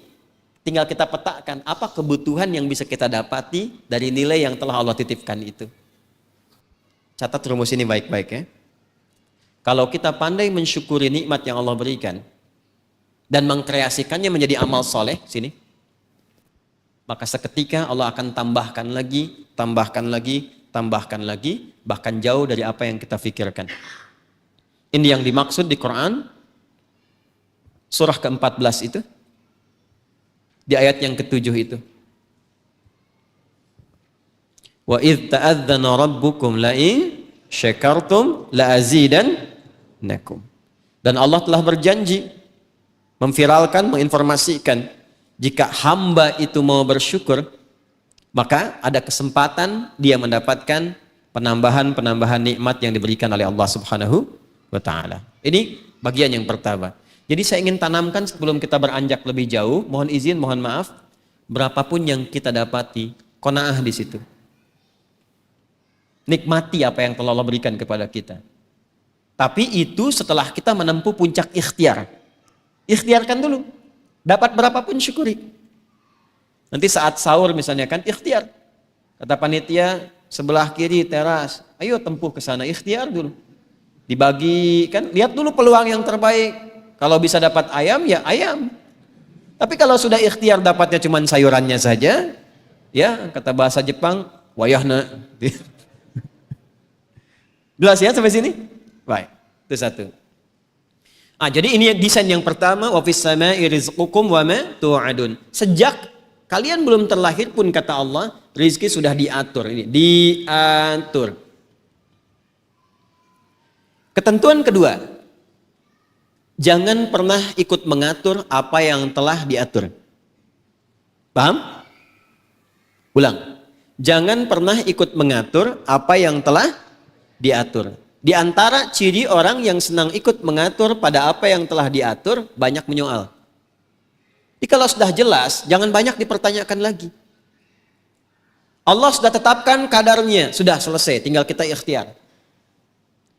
tinggal kita petakan apa kebutuhan yang bisa kita dapati dari nilai yang telah Allah titipkan itu. Catat rumus ini baik-baik ya. Kalau kita pandai mensyukuri nikmat yang Allah berikan dan mengkreasikannya menjadi amal soleh, sini, maka seketika Allah akan tambahkan lagi, bahkan jauh dari apa yang kita pikirkan. Ini yang dimaksud di Quran, surah ke-14 itu, di ayat yang ke-7 itu. Wa idh ta'adzana rabbukum la'in syakartum la'azidannakum. Dan Allah telah berjanji, memviralkan, menginformasikan, jika hamba itu mau bersyukur, maka ada kesempatan dia mendapatkan penambahan nikmat yang diberikan oleh Allah Subhanahu wa Ta'ala. Ini bagian yang pertama. Jadi saya ingin tanamkan sebelum kita beranjak lebih jauh, mohon izin, mohon maaf, berapapun yang kita dapati, qanaah di situ. Nikmati apa yang telah Allah berikan kepada kita. Tapi itu setelah kita menempuh puncak ikhtiar. Ikhtiarkan dulu. Dapat berapapun syukuri. Nanti saat sahur misalnya kan ikhtiar. Kata panitia sebelah kiri teras, ayo tempuh ke sana, ikhtiar dulu. Dibagi kan, lihat dulu peluang yang terbaik. Kalau bisa dapat ayam ya ayam. Tapi kalau sudah ikhtiar dapatnya cuma sayurannya saja, ya kata bahasa Jepang, wayahna. Jelas ya sampai sini? Baik, itu satu. Jadi ini desain yang pertama, wa fis sama'i rizqukum wa ma tu'adun. Sejak kalian belum terlahir pun kata Allah, rizki sudah diatur. Ini diatur. Ketentuan kedua, jangan pernah ikut mengatur apa yang telah diatur. Paham? Ulang. Jangan pernah ikut mengatur apa yang telah diatur. Di antara ciri orang yang senang ikut mengatur pada apa yang telah diatur, banyak menyoal. Jadi kalau sudah jelas, jangan banyak dipertanyakan lagi. Allah sudah tetapkan kadarnya, sudah selesai, tinggal kita ikhtiar.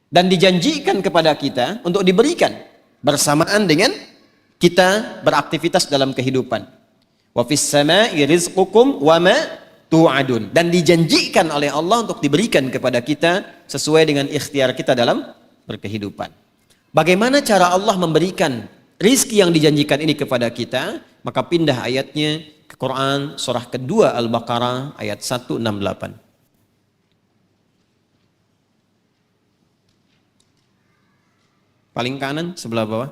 Dan dijanjikan kepada kita untuk diberikan bersamaan dengan kita beraktivitas dalam kehidupan. Wa fis sama'i rizqukum wa ma tu'adun. Dan dijanjikan oleh Allah untuk diberikan kepada kita sesuai dengan ikhtiar kita dalam berkehidupan. Bagaimana cara Allah memberikan rizki yang dijanjikan ini kepada kita? Maka pindah ayatnya ke Quran surah kedua Al-Baqarah ayat 168. Paling kanan sebelah bawah.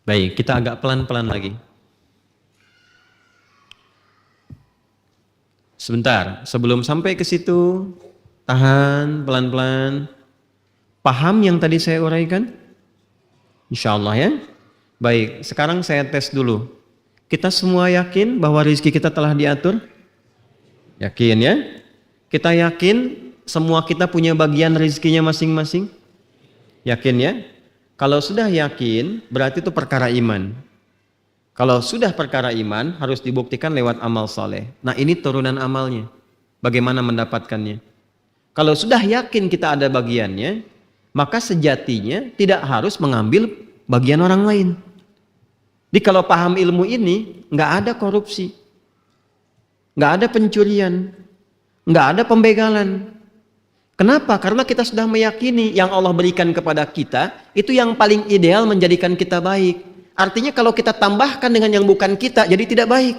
Baik, kita agak pelan-pelan lagi. Sebentar, sebelum sampai ke situ, tahan pelan-pelan. Paham yang tadi saya uraikan? Insya Allah ya. Baik, sekarang saya tes dulu. Kita semua yakin bahwa rezeki kita telah diatur? Yakin ya? Kita yakin semua kita punya bagian rezekinya masing-masing? Yakin ya? Kalau sudah yakin, berarti itu perkara iman. Kalau sudah perkara iman, harus dibuktikan lewat amal soleh. Nah ini turunan amalnya. Bagaimana mendapatkannya? Kalau sudah yakin kita ada bagiannya, maka sejatinya tidak harus mengambil bagian orang lain. Jadi kalau paham ilmu ini, nggak ada korupsi, nggak ada pencurian, Nggak ada pembegalan. Kenapa? Karena kita sudah meyakini yang Allah berikan kepada kita itu yang paling ideal menjadikan kita baik. Artinya kalau kita tambahkan dengan yang bukan kita, jadi tidak baik.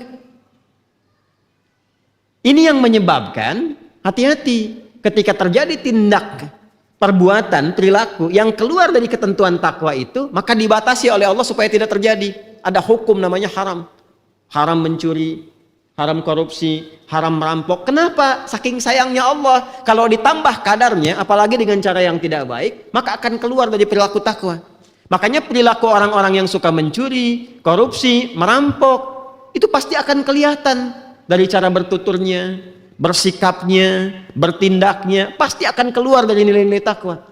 Ini yang menyebabkan hati-hati ketika terjadi tindak, perbuatan, perilaku yang keluar dari ketentuan takwa itu, maka dibatasi oleh Allah supaya tidak terjadi. Ada hukum namanya haram. Haram mencuri, haram korupsi, haram merampok. Kenapa? Saking sayangnya Allah. Kalau ditambah kadarnya, apalagi dengan cara yang tidak baik, maka akan keluar dari perilaku takwa. Makanya perilaku orang-orang yang suka mencuri, korupsi, merampok, itu pasti akan kelihatan dari cara bertuturnya, bersikapnya, bertindaknya, pasti akan keluar dari nilai-nilai takwa.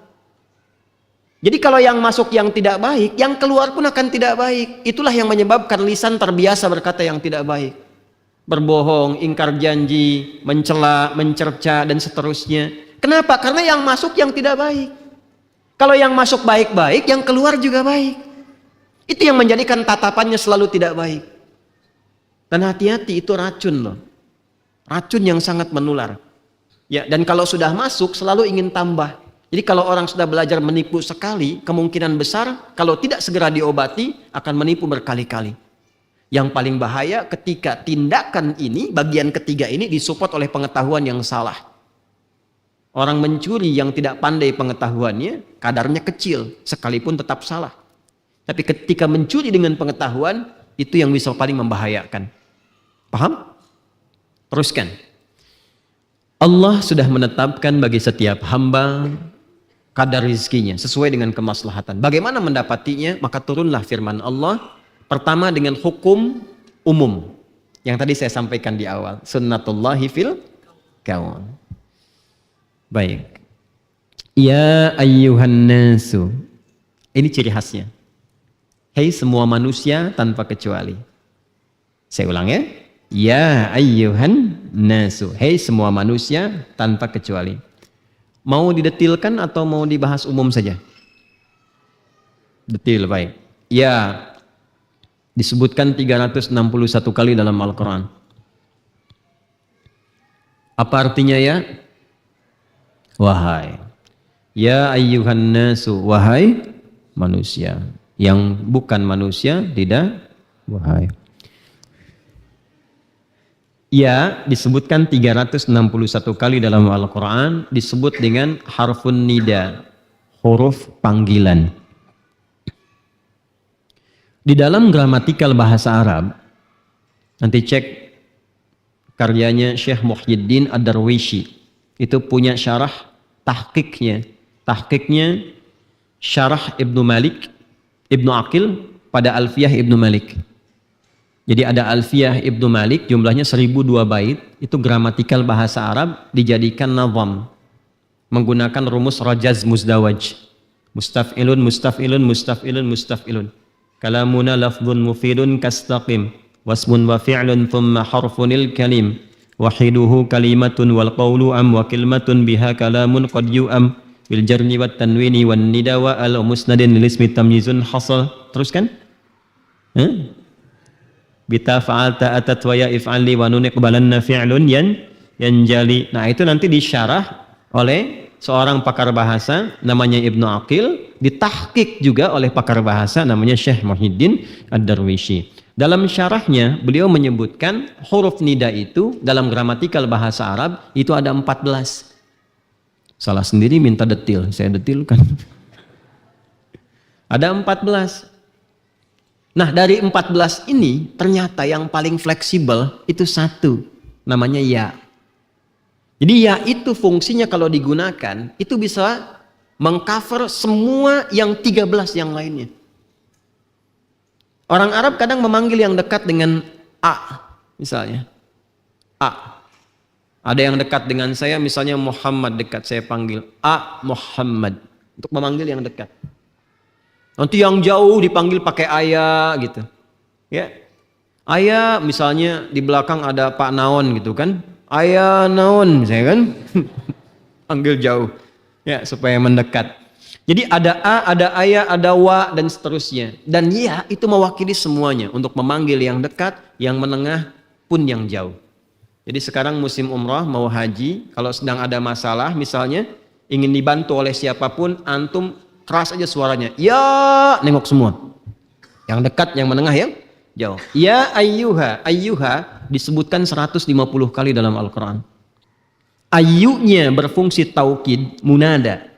Jadi kalau yang masuk yang tidak baik, yang keluar pun akan tidak baik. Itulah yang menyebabkan lisan terbiasa berkata yang tidak baik. Berbohong, ingkar janji, mencela, mencerca, dan seterusnya. Kenapa? Karena yang masuk yang tidak baik. Kalau yang masuk baik-baik, yang keluar juga baik. Itu yang menjadikan tatapannya selalu tidak baik. Dan hati-hati, itu racun loh. Racun yang sangat menular. Ya, dan kalau sudah masuk selalu ingin tambah. Jadi kalau orang sudah belajar menipu sekali, kemungkinan besar kalau tidak segera diobati akan menipu berkali-kali. Yang paling bahaya ketika tindakan ini, bagian ketiga ini disupport oleh pengetahuan yang salah. Orang mencuri yang tidak pandai pengetahuannya, kadarnya kecil, sekalipun tetap salah. Tapi ketika mencuri dengan pengetahuan, itu yang bisa paling membahayakan. Paham? Teruskan. Allah sudah menetapkan bagi setiap hamba kadar rizkinya sesuai dengan kemaslahatan. Bagaimana mendapatinya? Maka turunlah firman Allah. Pertama dengan hukum umum yang tadi saya sampaikan di awal, sunnatullahi fil kaun. Baik. Ya ayyuhan nasu. Ini ciri khasnya. Hei semua manusia tanpa kecuali. Saya ulang ya. Ya ayyuhan nasu. Hei semua manusia tanpa kecuali. Mau didetilkan atau mau dibahas umum saja? Detil, baik. Ya, disebutkan 361 kali dalam Al-Quran. Apa artinya ya? Wahai. Ya ayyuhan nasu. Wahai manusia. Yang bukan manusia tidak wahai. Ya disebutkan 361 kali dalam Al-Quran, disebut dengan harfun nida, huruf panggilan. Di dalam gramatikal bahasa Arab, nanti cek karyanya Syekh Muhyiddin Ad-Darwishi, itu punya syarah tahqiqnya. Tahqiqnya syarah Ibnu Malik, Ibnu Aqil pada Alfiyah Ibnu Malik. Jadi ada Alfiyah Ibnu Malik, jumlahnya 1002 bait, itu gramatikal bahasa Arab dijadikan nazam menggunakan rumus rajaz muzdawaj. Mustaf'ilun, mustaf'ilun, mustaf'ilun, mustaf'ilun. Kalamuna lafdhun mufidun kastaqim, wasmun wa fi'lun thumma harfunil kalim, wahiduhu kalimatun wal qawlu am wa kilmatun biha kalamun qad yu'am bil jarni wat tanwini wan nida wa al musnadin lil ismi tamyizun hasal. Teruskan. Bita fa'alta atat wa ya if'ali wa nun iqbalanna fi'lun yanjali. Nah, itu nanti disyarah oleh seorang pakar bahasa namanya Ibnu Aqil, ditahqiq juga oleh pakar bahasa namanya Syekh Muhyiddin Ad-Darwishi. Dalam syarahnya beliau menyebutkan huruf nida itu dalam gramatikal bahasa Arab itu ada 14. Salah sendiri minta detil, saya detilkan. Ada 14. Nah, dari 14 ini ternyata yang paling fleksibel itu satu, namanya ya. Jadi ya itu fungsinya kalau digunakan itu bisa mengcover semua yang 13 yang lainnya. Orang Arab kadang memanggil yang dekat dengan a, misalnya a. Ada yang dekat dengan saya, misalnya Muhammad dekat, saya panggil a Muhammad untuk memanggil yang dekat. Nanti yang jauh dipanggil pakai ayah gitu. Ya. Ayah misalnya di belakang ada Pak Naon gitu kan. Ayah Naon misalnya kan. Panggil jauh. Ya, supaya mendekat. Jadi ada a, ada ayah, ada wa dan seterusnya. Dan ya itu mewakili semuanya untuk memanggil yang dekat, yang menengah pun yang jauh. Jadi sekarang musim umrah mau haji, kalau sedang ada masalah misalnya ingin dibantu oleh siapapun, antum keras aja suaranya. Ya, nengok semua. Yang dekat, yang menengah, yang jauh. Ya ayyuha, ayyuha disebutkan 150 kali dalam Al-Quran. Ayyunya berfungsi taukid, munada,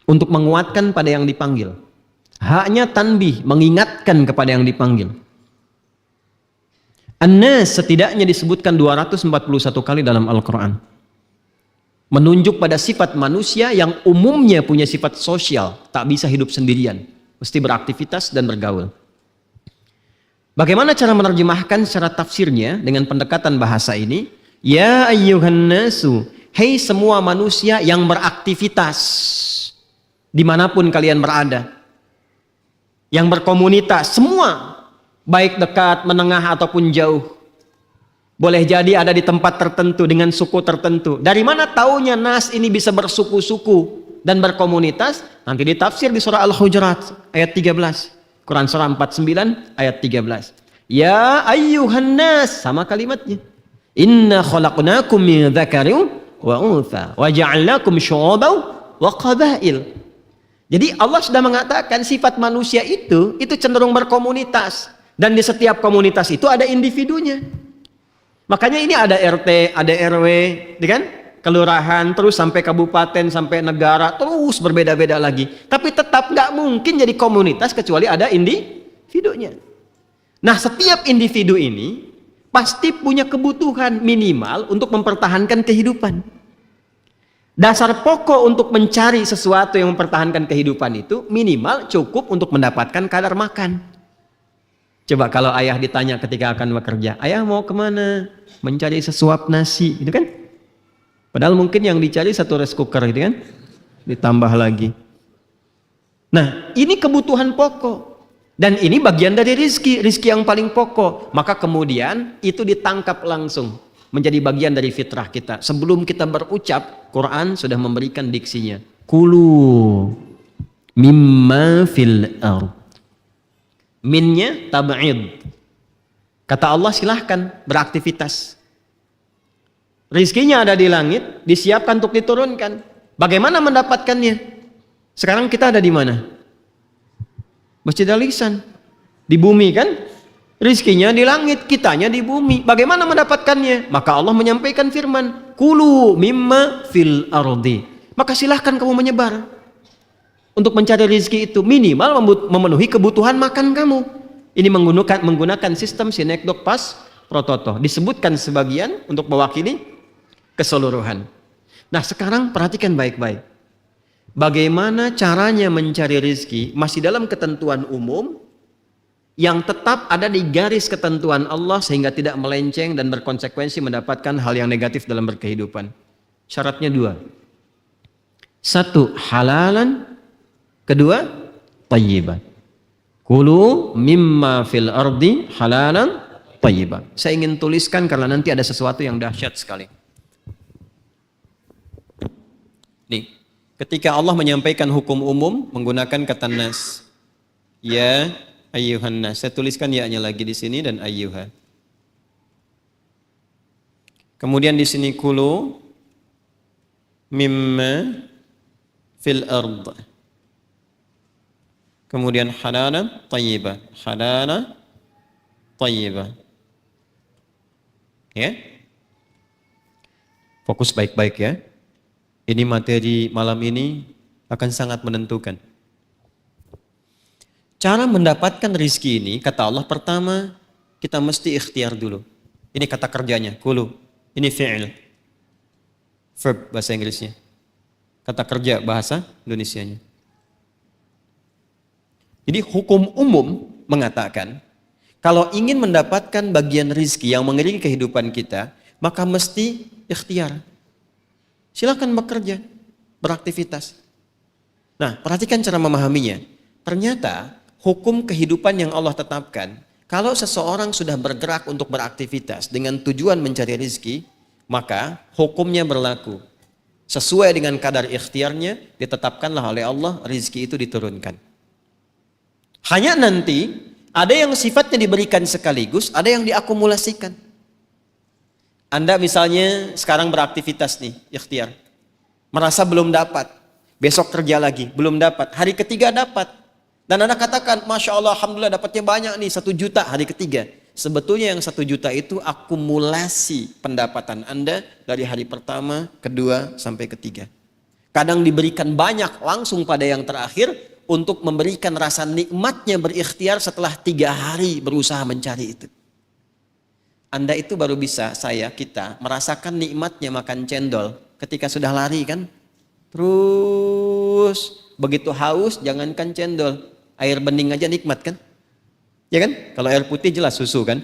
untuk menguatkan pada yang dipanggil. Haknya tanbih, mengingatkan kepada yang dipanggil. An-Nas setidaknya disebutkan 241 kali dalam Al-Quran. Menunjuk pada sifat manusia yang umumnya punya sifat sosial, tak bisa hidup sendirian, mesti beraktivitas dan bergaul. Bagaimana cara menerjemahkan secara tafsirnya dengan pendekatan bahasa ini? Ya ayyuhan nasu, hei semua manusia yang beraktivitas dimanapun kalian berada, yang berkomunitas, semua, baik dekat, menengah ataupun jauh. Boleh jadi ada di tempat tertentu dengan suku tertentu. Dari mana taunya nas ini bisa bersuku-suku dan berkomunitas? Nanti ditafsir di surah Al-Hujurat ayat 13. Quran surah 49 ayat 13. Ya ayyuhan nas, sama kalimatnya. Inna khalaqnakum min dzakarin wa untha wa ja'alnakum syu'uban wa qabail. Jadi Allah sudah mengatakan sifat manusia itu cenderung berkomunitas, dan di setiap komunitas itu ada individunya. Makanya ini ada RT, ada RW, kan? Kelurahan, terus sampai kabupaten, sampai negara, terus berbeda-beda lagi. Tapi tetap nggak mungkin jadi komunitas kecuali ada individunya. Nah, setiap individu ini pasti punya kebutuhan minimal untuk mempertahankan kehidupan. Dasar pokok untuk mencari sesuatu yang mempertahankan kehidupan itu minimal cukup untuk mendapatkan kadar makan. Coba kalau ayah ditanya ketika akan bekerja, ayah mau kemana? Mencari sesuap nasi, gitu kan? Padahal mungkin yang dicari satu rice cooker, gitu kan? Ditambah lagi. Nah, ini kebutuhan pokok. Dan ini bagian dari rizki yang paling pokok. Maka kemudian itu ditangkap langsung menjadi bagian dari fitrah kita. Sebelum kita berucap, Quran sudah memberikan diksinya. Kulu mimma fil ardh. Minnya tab'id. Kata Allah, silahkan beraktivitas. Rizkinya ada di langit, disiapkan untuk diturunkan. Bagaimana mendapatkannya? Sekarang kita ada di mana? Masjid Al-Ihsan. Di bumi kan? Rizkinya di langit, kitanya di bumi. Bagaimana mendapatkannya? Maka Allah menyampaikan firman, Kulu mimma fil ardi. Maka silahkan kamu menyebar. Untuk mencari rizki itu minimal memenuhi kebutuhan makan kamu. Ini menggunakan sistem Sinekdok Pas Prototo. Disebutkan sebagian untuk mewakili keseluruhan. Nah, sekarang perhatikan baik-baik. Bagaimana caranya mencari rizki masih dalam ketentuan umum yang tetap ada di garis ketentuan Allah sehingga tidak melenceng dan berkonsekuensi mendapatkan hal yang negatif dalam berkehidupan. Syaratnya 2. 1, halalan. 2, thayyiban. Kulu mimma fil ardi halalan thayyiban. Saya ingin tuliskan karena nanti ada sesuatu yang dahsyat sekali. Nih, ketika Allah menyampaikan hukum umum menggunakan kata nas. Ya ayyuhan nas. Saya tuliskan ya-nya lagi di sini dan ayyuha. Kemudian di sini kulu mimma fil ardh. Kemudian halana thayyibah. Halana thayyibah. Ya. Fokus baik-baik ya. Ini materi malam ini akan sangat menentukan. Cara mendapatkan rizki ini, kata Allah, pertama kita mesti ikhtiar dulu. Ini kata kerjanya, kulu. Ini fi'il. Verb bahasa Inggrisnya. Kata kerja bahasa Indonesianya. Jadi hukum umum mengatakan, kalau ingin mendapatkan bagian rizki yang mengiringi kehidupan kita, maka mesti ikhtiar. Silakan bekerja, beraktivitas. Nah, perhatikan cara memahaminya. Ternyata hukum kehidupan yang Allah tetapkan, kalau seseorang sudah bergerak untuk beraktivitas dengan tujuan mencari rizki, maka hukumnya berlaku. Sesuai dengan kadar ikhtiarnya, ditetapkanlah oleh Allah, rizki itu diturunkan. Hanya nanti ada yang sifatnya diberikan sekaligus, ada yang diakumulasikan. Anda misalnya sekarang beraktivitas nih, ikhtiar. Merasa belum dapat. Besok kerja lagi, belum dapat. Hari ketiga dapat. Dan Anda katakan, Masya Allah, Alhamdulillah dapatnya banyak nih, 1 juta hari ketiga. Sebetulnya yang 1 juta itu akumulasi pendapatan Anda dari hari pertama, kedua, sampai ketiga. Kadang diberikan banyak langsung pada yang terakhir untuk memberikan rasa nikmatnya berikhtiar setelah 3 hari berusaha mencari itu. Anda itu baru bisa, kita merasakan nikmatnya makan cendol ketika sudah lari kan. Terus begitu haus jangankan cendol, air bening aja nikmat kan? Ya kan? Kalau air putih jelas susu kan?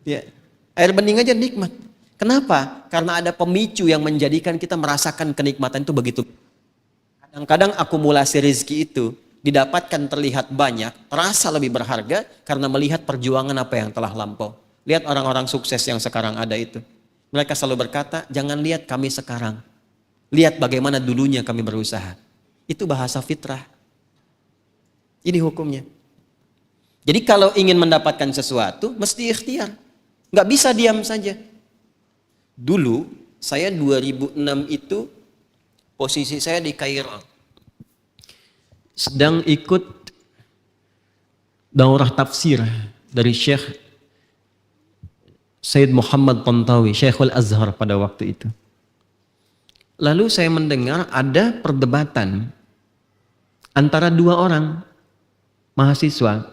Ya. Air bening aja nikmat. Kenapa? Karena ada pemicu yang menjadikan kita merasakan kenikmatan itu begitu. Kadang-kadang akumulasi rezeki itu didapatkan terlihat banyak, terasa lebih berharga karena melihat perjuangan apa yang telah lampau. Lihat orang-orang sukses yang sekarang ada itu. Mereka selalu berkata, jangan lihat kami sekarang. Lihat bagaimana dulunya kami berusaha. Itu bahasa fitrah. Ini hukumnya. Jadi kalau ingin mendapatkan sesuatu, mesti ikhtiar. Nggak bisa diam saja. Dulu, saya 2006 itu, posisi saya di Kairo. Sedang ikut daurah tafsir dari Syekh Sayyid Muhammad Tantawi, Syekhul Azhar pada waktu itu. Lalu saya mendengar ada perdebatan antara 2 orang mahasiswa,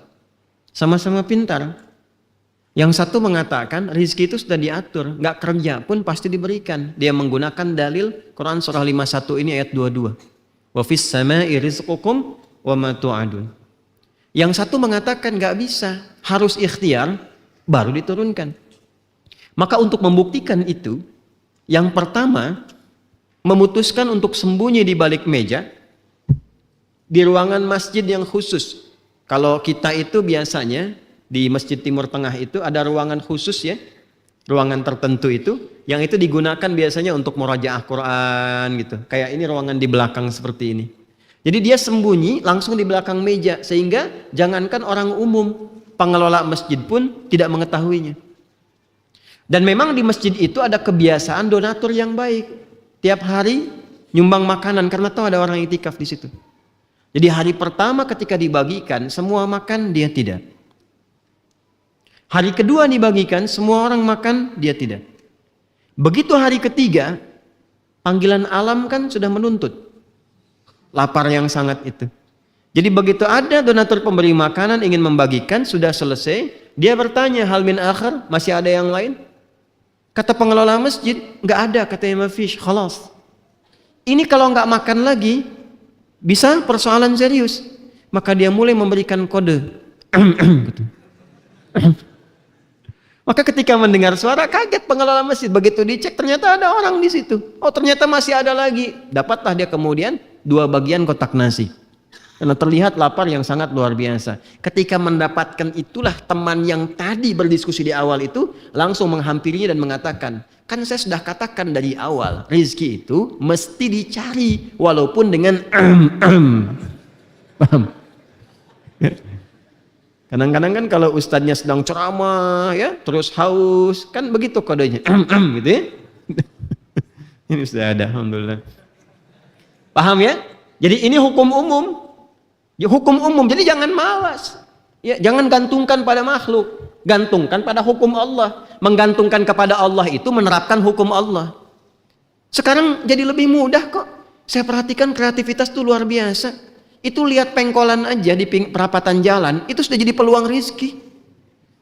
sama-sama pintar. Yang satu mengatakan rizki itu sudah diatur, nggak kerja pun pasti diberikan. Dia menggunakan dalil Quran surah 51 ini ayat 22. Wa fis sama'i rizqukum wa ma tu'adun. Yang satu mengatakan nggak bisa, harus ikhtiar baru diturunkan. Maka untuk membuktikan itu, yang pertama memutuskan untuk sembunyi di balik meja di ruangan masjid yang khusus. Kalau kita itu biasanya di Masjid Timur Tengah itu ada ruangan khusus ya, ruangan tertentu itu, yang itu digunakan biasanya untuk murajaah Quran gitu. Kayak ini ruangan di belakang seperti ini. Jadi dia sembunyi langsung di belakang meja sehingga jangankan orang umum, pengelola masjid pun tidak mengetahuinya. Dan memang di masjid itu ada kebiasaan donatur yang baik. Tiap hari nyumbang makanan karena tahu ada orang itikaf di situ. Jadi hari pertama ketika dibagikan semua makan, dia tidak. Hari kedua dibagikan semua orang makan, dia tidak. Begitu hari ketiga, panggilan alam kan sudah menuntut. Lapar yang sangat itu. Jadi begitu ada donatur pemberi makanan ingin membagikan, sudah selesai, dia bertanya, hal min akhir, masih ada yang lain? Kata pengelola masjid, nggak ada, katanya mafish, khalas. Ini kalau nggak makan lagi, bisa persoalan serius. Maka dia mulai memberikan kode. Gitu. Maka ketika mendengar suara, kaget pengelola masjid. Begitu dicek, ternyata ada orang di situ. Oh, ternyata masih ada lagi. Dapatlah dia kemudian 2 bagian kotak nasi. Karena terlihat lapar yang sangat luar biasa. Ketika mendapatkan itulah teman yang tadi berdiskusi di awal itu langsung menghampirinya dan mengatakan, kan saya sudah katakan dari awal, rezeki itu mesti dicari walaupun dengan paham? Kadang-kadang kan kalau ustadznya sedang ceramah ya, terus haus, kan begitu kodenya, gitu ya. Ini sudah ada, alhamdulillah. Paham ya? Jadi ini hukum umum. Ya, hukum umum, jadi jangan malas. Ya, jangan gantungkan pada makhluk, gantungkan pada hukum Allah. Menggantungkan kepada Allah itu menerapkan hukum Allah. Sekarang jadi lebih mudah kok. Saya perhatikan kreativitas itu luar biasa. Itu lihat pengkolan aja di perapatan jalan, itu sudah jadi peluang rizki.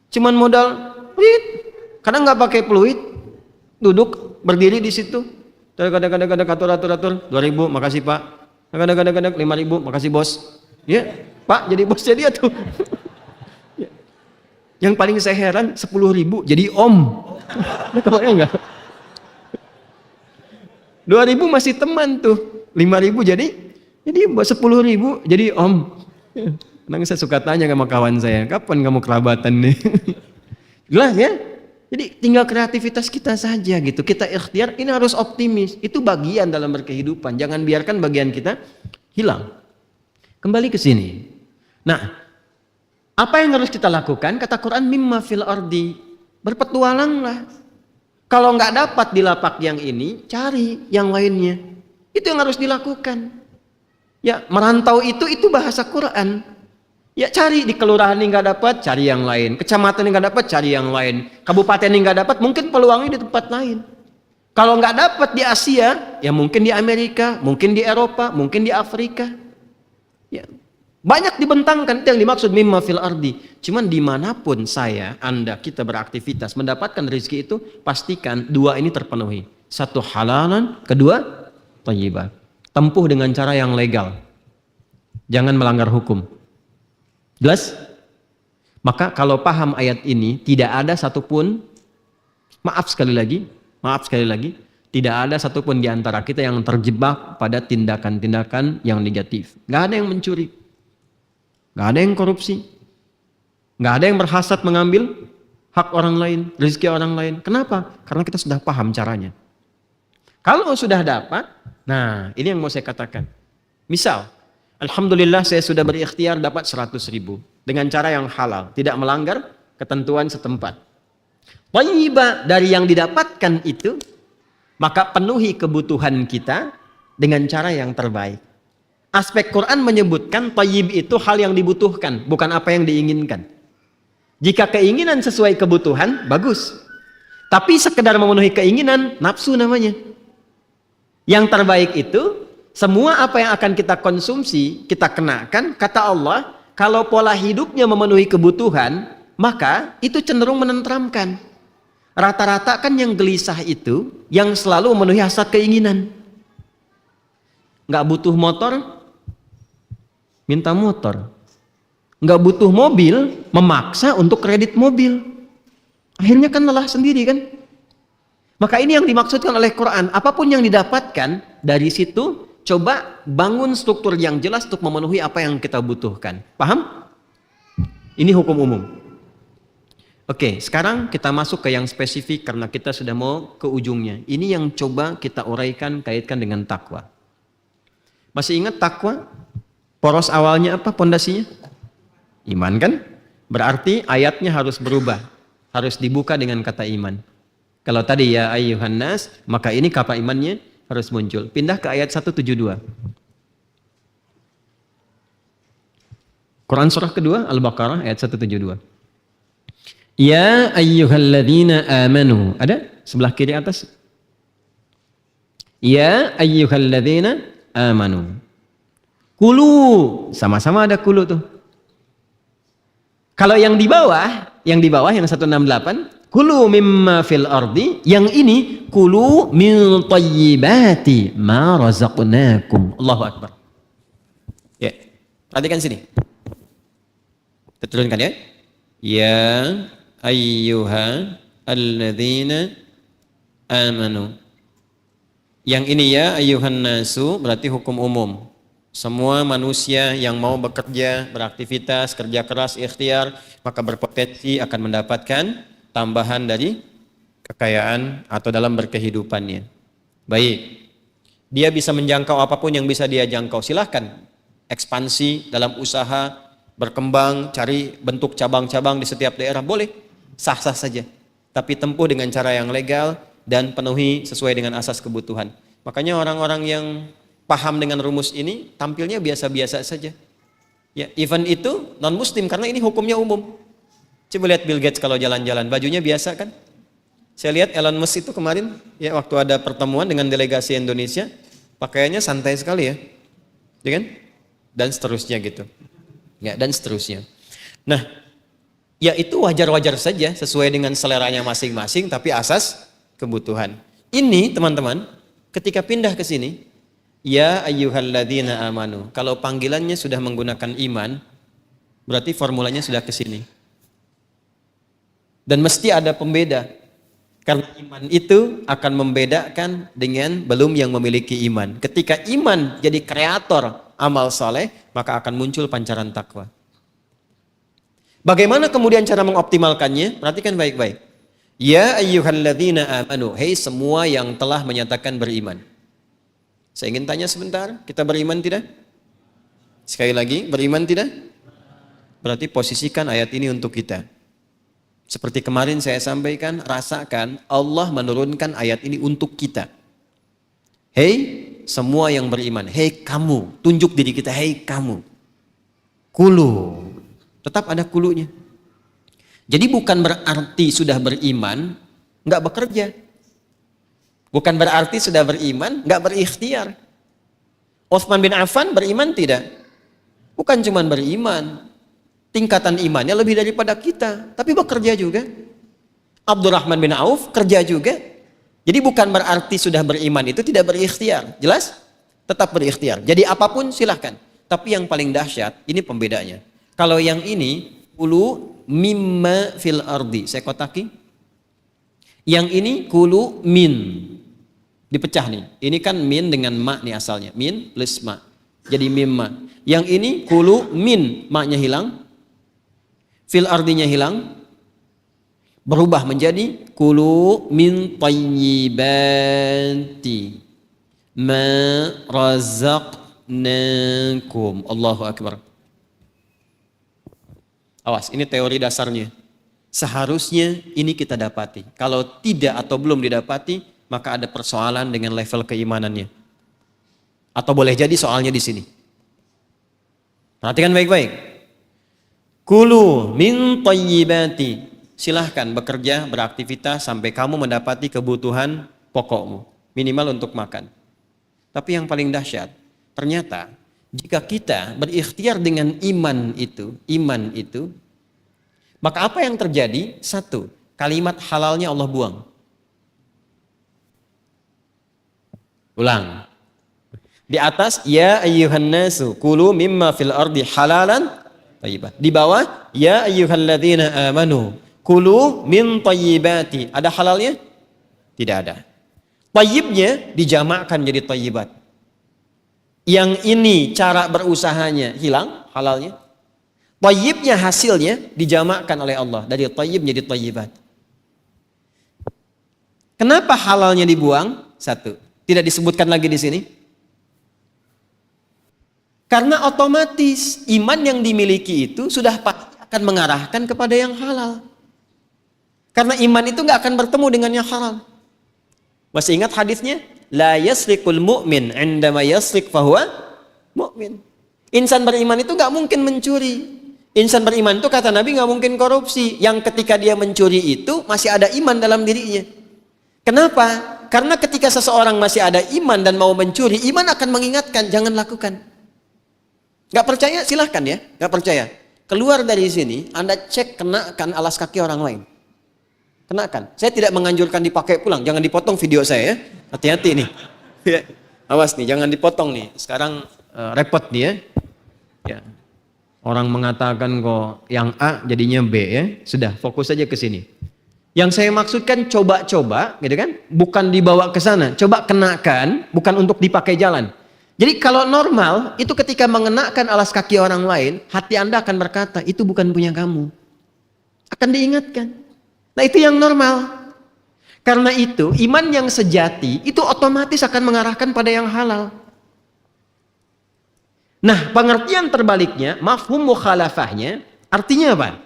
Cuman modal peluit, kadang nggak pakai peluit, duduk berdiri di situ. Kadang-kadang atur, 2.000, makasih Pak. Kadang-kadang 5.000, makasih bos. Ya, Pak jadi bosnya dia tuh. Ya. Yang paling saya heran 10.000 jadi om. Kebayang nggak? 2.000 masih teman tuh. 5.000 jadi 10.000 jadi om. Kadang saya suka tanya sama kawan saya, kapan kamu kerabatan nih? Jelas ya? Jadi tinggal kreativitas kita saja gitu. Kita ikhtiar, ini harus optimis. Itu bagian dalam berkehidupan. Jangan biarkan bagian kita hilang. Kembali ke sini. Nah, apa yang harus kita lakukan? Kata Quran, mimma fil ardi, berpetualanglah. Kalau nggak dapat di lapak yang ini, cari yang lainnya. Itu yang harus dilakukan. Ya, merantau itu bahasa Quran. Ya, cari di kelurahan ini nggak dapat, cari yang lain. Kecamatan ini nggak dapat, cari yang lain. Kabupaten ini nggak dapat, mungkin peluangnya di tempat lain. Kalau nggak dapat di Asia, ya mungkin di Amerika, mungkin di Eropa, mungkin di Afrika. Ya, banyak dibentangkan, itu yang dimaksud mimma fil ardi. Cuman dimanapun saya, Anda, kita beraktivitas, mendapatkan rezeki itu, pastikan dua ini terpenuhi. Satu halalan, kedua thayyibah. Tempuh dengan cara yang legal. Jangan melanggar hukum. Jelas? Maka kalau paham ayat ini, tidak ada satupun, maaf sekali lagi, tidak ada satupun di antara kita yang terjebak pada tindakan-tindakan yang negatif. Gak ada yang mencuri, gak ada yang korupsi, gak ada yang berhasad mengambil hak orang lain, rezeki orang lain. Kenapa? Karena kita sudah paham caranya. Kalau sudah dapat, nah ini yang mau saya katakan. Misal, alhamdulillah saya sudah berikhtiar dapat 100.000 dengan cara yang halal, tidak melanggar ketentuan setempat. Thayyibah dari yang didapatkan itu, maka penuhi kebutuhan kita dengan cara yang terbaik. Aspek Quran menyebutkan thayyib itu hal yang dibutuhkan, bukan apa yang diinginkan. Jika keinginan sesuai kebutuhan, bagus. Tapi sekedar memenuhi keinginan, nafsu namanya. Yang terbaik itu, semua apa yang akan kita konsumsi, kita kenakan, kata Allah, kalau pola hidupnya memenuhi kebutuhan, maka itu cenderung menenteramkan. Rata-rata kan yang gelisah itu, yang selalu memenuhi hasrat keinginan. Nggak butuh motor, minta motor. Nggak butuh mobil, memaksa untuk kredit mobil. Akhirnya kan lelah sendiri kan. Maka ini yang dimaksudkan oleh Quran. Apapun yang didapatkan dari situ, coba bangun struktur yang jelas untuk memenuhi apa yang kita butuhkan. Paham? Ini hukum umum. Oke, sekarang kita masuk ke yang spesifik karena kita sudah mau ke ujungnya. Ini yang coba kita uraikan, kaitkan dengan takwa. Masih ingat takwa? Poros awalnya apa pondasinya? Iman kan? Berarti ayatnya harus berubah. Harus dibuka dengan kata iman. Kalau tadi ya ayyuhan nas, maka ini kata imannya harus muncul. Pindah ke ayat 172. Quran surah kedua Al-Baqarah ayat 172. Ya ayyuhalladzina amanu. Ada? Sebelah kiri atas. Ya ayyuhalladzina amanu. Kulu. Sama-sama ada kulu tuh. Kalau yang di bawah yang 168, kulu mimma fil ardi, yang ini kulu min thayyibati ma razaqnakum. Allahu akbar. Ya, perhatikan sini. Kita turunkan ya. Ya ayyuha alladzina amanu. Yang ini ya ayyuhan nasu berarti hukum umum. Semua manusia yang mau bekerja, beraktivitas, kerja keras, ikhtiar, maka berpotensi akan mendapatkan tambahan dari kekayaan atau dalam berkehidupannya. Baik, dia bisa menjangkau apapun yang bisa dia jangkau. Silahkan ekspansi dalam usaha, berkembang, cari bentuk cabang-cabang di setiap daerah, boleh, sah-sah saja. Tapi tempuh dengan cara yang legal dan penuhi sesuai dengan asas kebutuhan. Makanya orang-orang yang paham dengan rumus ini tampilnya biasa-biasa saja. Ya, even itu non muslim karena ini hukumnya umum. Coba lihat Bill Gates kalau jalan-jalan, bajunya biasa kan? Saya lihat Elon Musk itu kemarin ya waktu ada pertemuan dengan delegasi Indonesia, pakaiannya santai sekali ya. Ya kan? Dan seterusnya gitu. Ya, dan seterusnya. Nah, ya itu wajar-wajar saja sesuai dengan seleranya masing-masing tapi asas kebutuhan. Ini teman-teman, ketika pindah ke sini, ya ayyuhalladzina amanu. Kalau panggilannya sudah menggunakan iman, berarti formulanya sudah ke sini. Dan mesti ada pembeda. Karena iman itu akan membedakan dengan belum yang memiliki iman. Ketika iman jadi kreator amal soleh, maka akan muncul pancaran takwa. Bagaimana kemudian cara mengoptimalkannya? Perhatikan baik-baik. Ya ayyuhalladzina amanu. Hei semua yang telah menyatakan beriman. Saya ingin tanya sebentar, kita beriman tidak? Sekali lagi, beriman tidak? Berarti posisikan ayat ini untuk kita. Seperti kemarin saya sampaikan, rasakan Allah menurunkan ayat ini untuk kita. Hei semua yang beriman, hei kamu, tunjuk diri kita, hei kamu. Kulu, tetap ada kulunya. Jadi bukan berarti sudah beriman, nggak bekerja. Bukan berarti sudah beriman, nggak berikhtiar. Utsman bin Affan beriman tidak? Bukan cuma beriman, tingkatan imannya lebih daripada kita, tapi bekerja juga. Abdurrahman bin Auf kerja juga. Jadi bukan berarti sudah beriman itu tidak berikhtiar. Jelas? Tetap berikhtiar. Jadi apapun silahkan. Tapi yang paling dahsyat, ini pembedanya. Kalau yang ini, kulu mimma fil ardi. Saya kotaki. Yang ini kulu min. Dipecah nih. Ini kan min dengan ma nih asalnya. Min plus ma. Jadi mimma. Yang ini kulu min. Ma-nya hilang. Fil ardinya hilang. Berubah menjadi kulu min tayyibati ma razaqnakum. Allahu akbar. Awas, ini teori dasarnya. Seharusnya ini kita dapati. Kalau tidak atau belum didapati, maka ada persoalan dengan level keimanannya. Atau boleh jadi soalnya di sini. Perhatikan baik-baik. Kulu min tayyibati. Silahkan bekerja, beraktivitas sampai kamu mendapati kebutuhan pokokmu. Minimal untuk makan. Tapi yang paling dahsyat, ternyata jika kita berikhtiar dengan iman itu, maka apa yang terjadi? Satu, kalimat halalnya Allah buang. Ulang. Di atas, ya ayyuhan nasu kulu mimma fil ardi halalan thayyiban. Di bawah, ya ayyuhalladzina amanu kulu min tayyibati. Ada halalnya? Tidak ada. Tayyibnya dijamakkan jadi tayyibat. Yang ini cara berusahanya hilang halalnya. Tayyibnya hasilnya dijamakkan oleh Allah. Dari tayyib menjadi tayyibat. Kenapa halalnya dibuang? Satu. Tidak disebutkan lagi di sini. Karena otomatis iman yang dimiliki itu sudah pasti akan mengarahkan kepada yang halal. Karena iman itu nggak akan bertemu dengan yang haram. Masih ingat hadisnya? La yasriqul mu'min 'indama yasriq fahuwa mu'min. Insan beriman itu nggak mungkin mencuri. Insan beriman itu kata Nabi nggak mungkin korupsi. Yang ketika dia mencuri itu masih ada iman dalam dirinya. Kenapa? Karena ketika seseorang masih ada iman dan mau mencuri, iman akan mengingatkan, jangan lakukan. Gak percaya? Silahkan ya. Gak percaya. Keluar dari sini, Anda cek kenakan alas kaki orang lain. Kenakan. Saya tidak menganjurkan dipakai pulang. Jangan dipotong video saya ya. Hati-hati nih. Awas nih, jangan dipotong nih. Sekarang repot nih ya. Ya. Orang mengatakan kok yang A jadinya B ya. Sudah, fokus aja ke sini. Yang saya maksudkan coba-coba, gitu kan? Bukan dibawa ke sana. Coba kenakan, bukan untuk dipakai jalan. Jadi kalau normal, itu ketika mengenakan alas kaki orang lain, hati Anda akan berkata, itu bukan punya kamu. Akan diingatkan. Nah itu yang normal. Karena itu, iman yang sejati, itu otomatis akan mengarahkan pada yang halal. Nah pengertian terbaliknya, mafhum mukhalafahnya, artinya apa?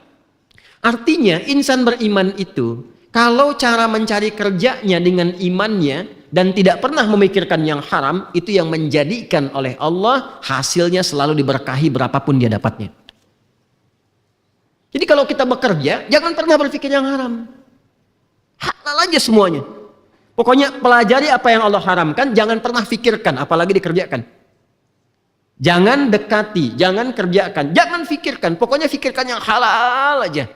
Artinya insan beriman itu kalau cara mencari kerjanya dengan imannya dan tidak pernah memikirkan yang haram, itu yang menjadikan oleh Allah hasilnya selalu diberkahi berapapun dia dapatnya. Jadi kalau kita bekerja jangan pernah berpikir yang haram. Halal aja semuanya. Pokoknya pelajari apa yang Allah haramkan, jangan pernah pikirkan apalagi dikerjakan. Jangan dekati, jangan kerjakan, jangan pikirkan, pokoknya pikirkan yang halal aja.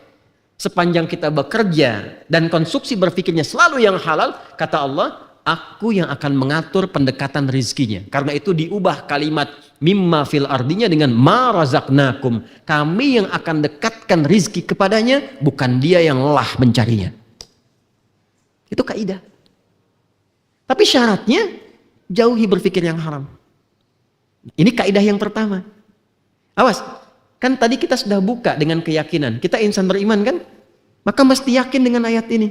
Sepanjang kita bekerja dan konstruksi berpikirnya selalu yang halal, kata Allah, aku yang akan mengatur pendekatan rizkinya. Karena itu diubah kalimat mimma fil ardinya dengan ma razaqnakum. Kami yang akan dekatkan rizki kepadanya, bukan dia yang lelah mencarinya. Itu kaidah. Tapi syaratnya jauhi berpikir yang haram. Ini kaidah yang pertama. Awas. Kan tadi kita sudah buka dengan keyakinan. Kita insan beriman kan? Maka mesti yakin dengan ayat ini.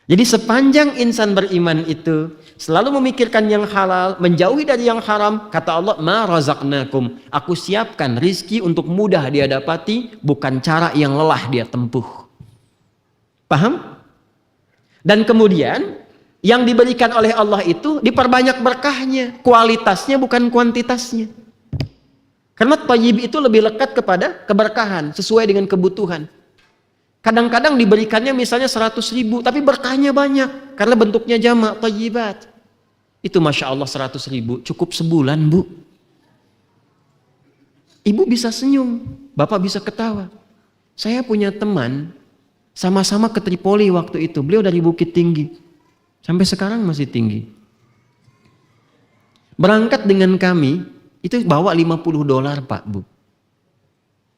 Jadi sepanjang insan beriman itu selalu memikirkan yang halal, menjauhi dari yang haram, kata Allah, ma razaqnakum. Aku siapkan rizki untuk mudah dia dapati, bukan cara yang lelah dia tempuh. Paham? Dan kemudian yang diberikan oleh Allah itu diperbanyak berkahnya, kualitasnya bukan kuantitasnya. Karena thayyib itu lebih lekat kepada keberkahan sesuai dengan kebutuhan. Kadang-kadang diberikannya misalnya 100.000 tapi berkahnya banyak karena bentuknya jamak thayyibat. Itu Masya Allah 100.000 cukup sebulan, Bu. Ibu bisa senyum, Bapak bisa ketawa. Saya punya teman sama-sama ke Tripoli waktu itu. Beliau dari Bukit Tinggi. Sampai sekarang masih tinggi. Berangkat dengan kami, itu bawa $50 Pak, Bu.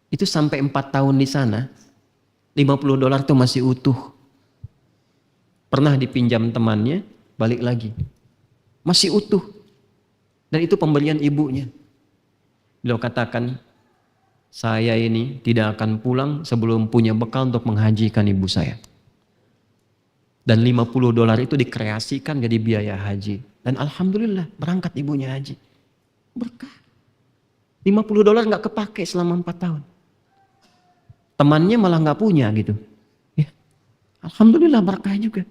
Itu sampai 4 tahun di sana, $50 itu masih utuh. Pernah dipinjam temannya, balik lagi. Masih utuh. Dan itu pemberian ibunya. Beliau katakan, saya ini tidak akan pulang sebelum punya bekal untuk menghajikan ibu saya. Dan $50 itu dikreasikan jadi biaya haji. Dan alhamdulillah berangkat ibunya haji. Berkah. $50 nggak kepake selama 4 tahun. Temannya malah nggak punya gitu. Ya. Alhamdulillah berkah juga.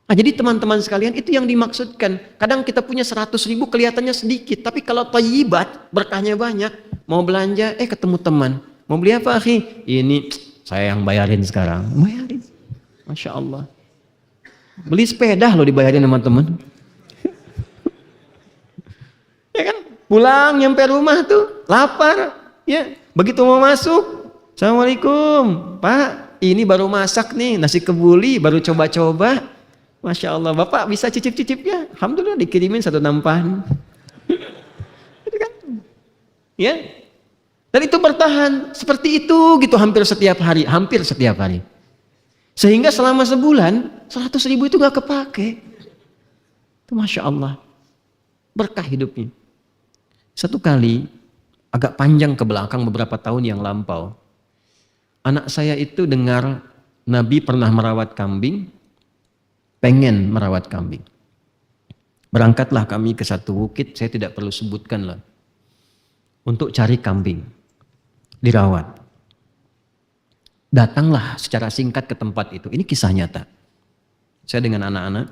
Nah, jadi teman-teman sekalian itu yang dimaksudkan. Kadang kita punya 100.000 kelihatannya sedikit. Tapi kalau thayyibat berkahnya banyak. Mau belanja, ketemu teman. Mau beli apa akhi? Ini saya yang bayarin sekarang. Bayarin. Masya Allah. Beli sepeda loh dibayarin sama teman. Ya kan? Pulang nyampe rumah tuh lapar. Ya, begitu mau masuk. Assalamualaikum, Pak. Ini baru masak nih nasi kebuli, baru coba-coba. Masya Allah, Bapak bisa cicip-cicipnya. Alhamdulillah dikirimin 1 nampan. Gitu kan? Ya. Dan itu bertahan seperti itu gitu hampir setiap hari. Sehingga selama sebulan 100.000 itu gak kepake. Itu Masya Allah. Berkah hidupnya. Satu kali agak panjang ke belakang beberapa tahun yang lampau. Anak saya itu dengar Nabi pernah merawat kambing. Pengen merawat kambing. Berangkatlah kami ke satu bukit, saya tidak perlu sebutkan lah. Untuk cari kambing. Dirawat. Datanglah secara singkat ke tempat itu. Ini kisah nyata. Saya dengan anak-anak.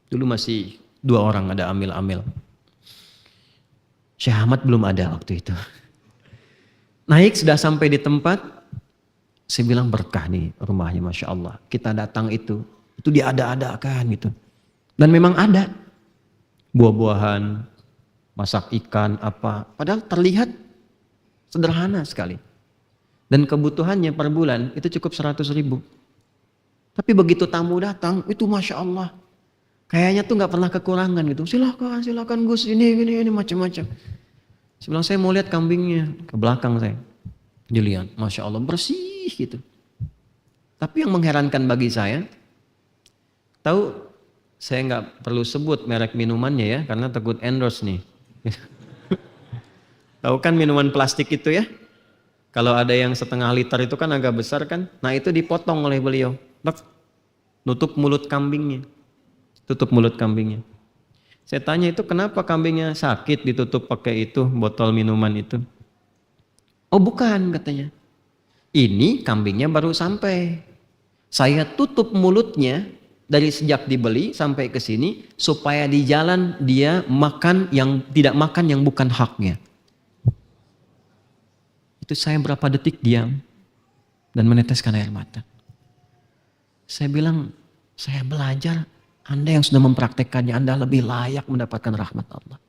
Dulu masih 2 orang ada amil-amil. Syekh Ahmad belum ada waktu itu. Naik sudah sampai di tempat. Saya bilang berkah nih rumahnya Masya Allah. Kita datang itu diada-adakan gitu. Dan memang ada buah-buahan, masak ikan apa. Padahal terlihat sederhana sekali. Dan kebutuhannya per bulan itu cukup 100.000. Tapi begitu tamu datang itu Masya Allah. Kayaknya tuh gak pernah kekurangan gitu. Silakan Gus ini macam-macam. Saya bilang saya mau lihat kambingnya. Ke belakang saya. Dilihat Masya Allah bersih gitu. Tapi yang mengherankan bagi saya. Tahu, saya nggak perlu sebut merek minumannya ya, karena takut endorse nih. Tahu kan minuman plastik itu ya? Kalau ada yang 1,5 liter itu kan agak besar kan? Nah itu dipotong oleh beliau. Nutup mulut kambingnya. Tutup mulut kambingnya. Saya tanya itu kenapa kambingnya sakit ditutup pakai itu, botol minuman itu? Oh bukan katanya. Ini kambingnya baru sampai. Saya tutup mulutnya. Dari sejak dibeli sampai ke sini supaya di jalan dia tidak makan yang bukan haknya. Itu saya berapa detik diam dan meneteskan air mata. Saya bilang, saya belajar, Anda yang sudah mempraktekannya, Anda lebih layak mendapatkan rahmat Allah.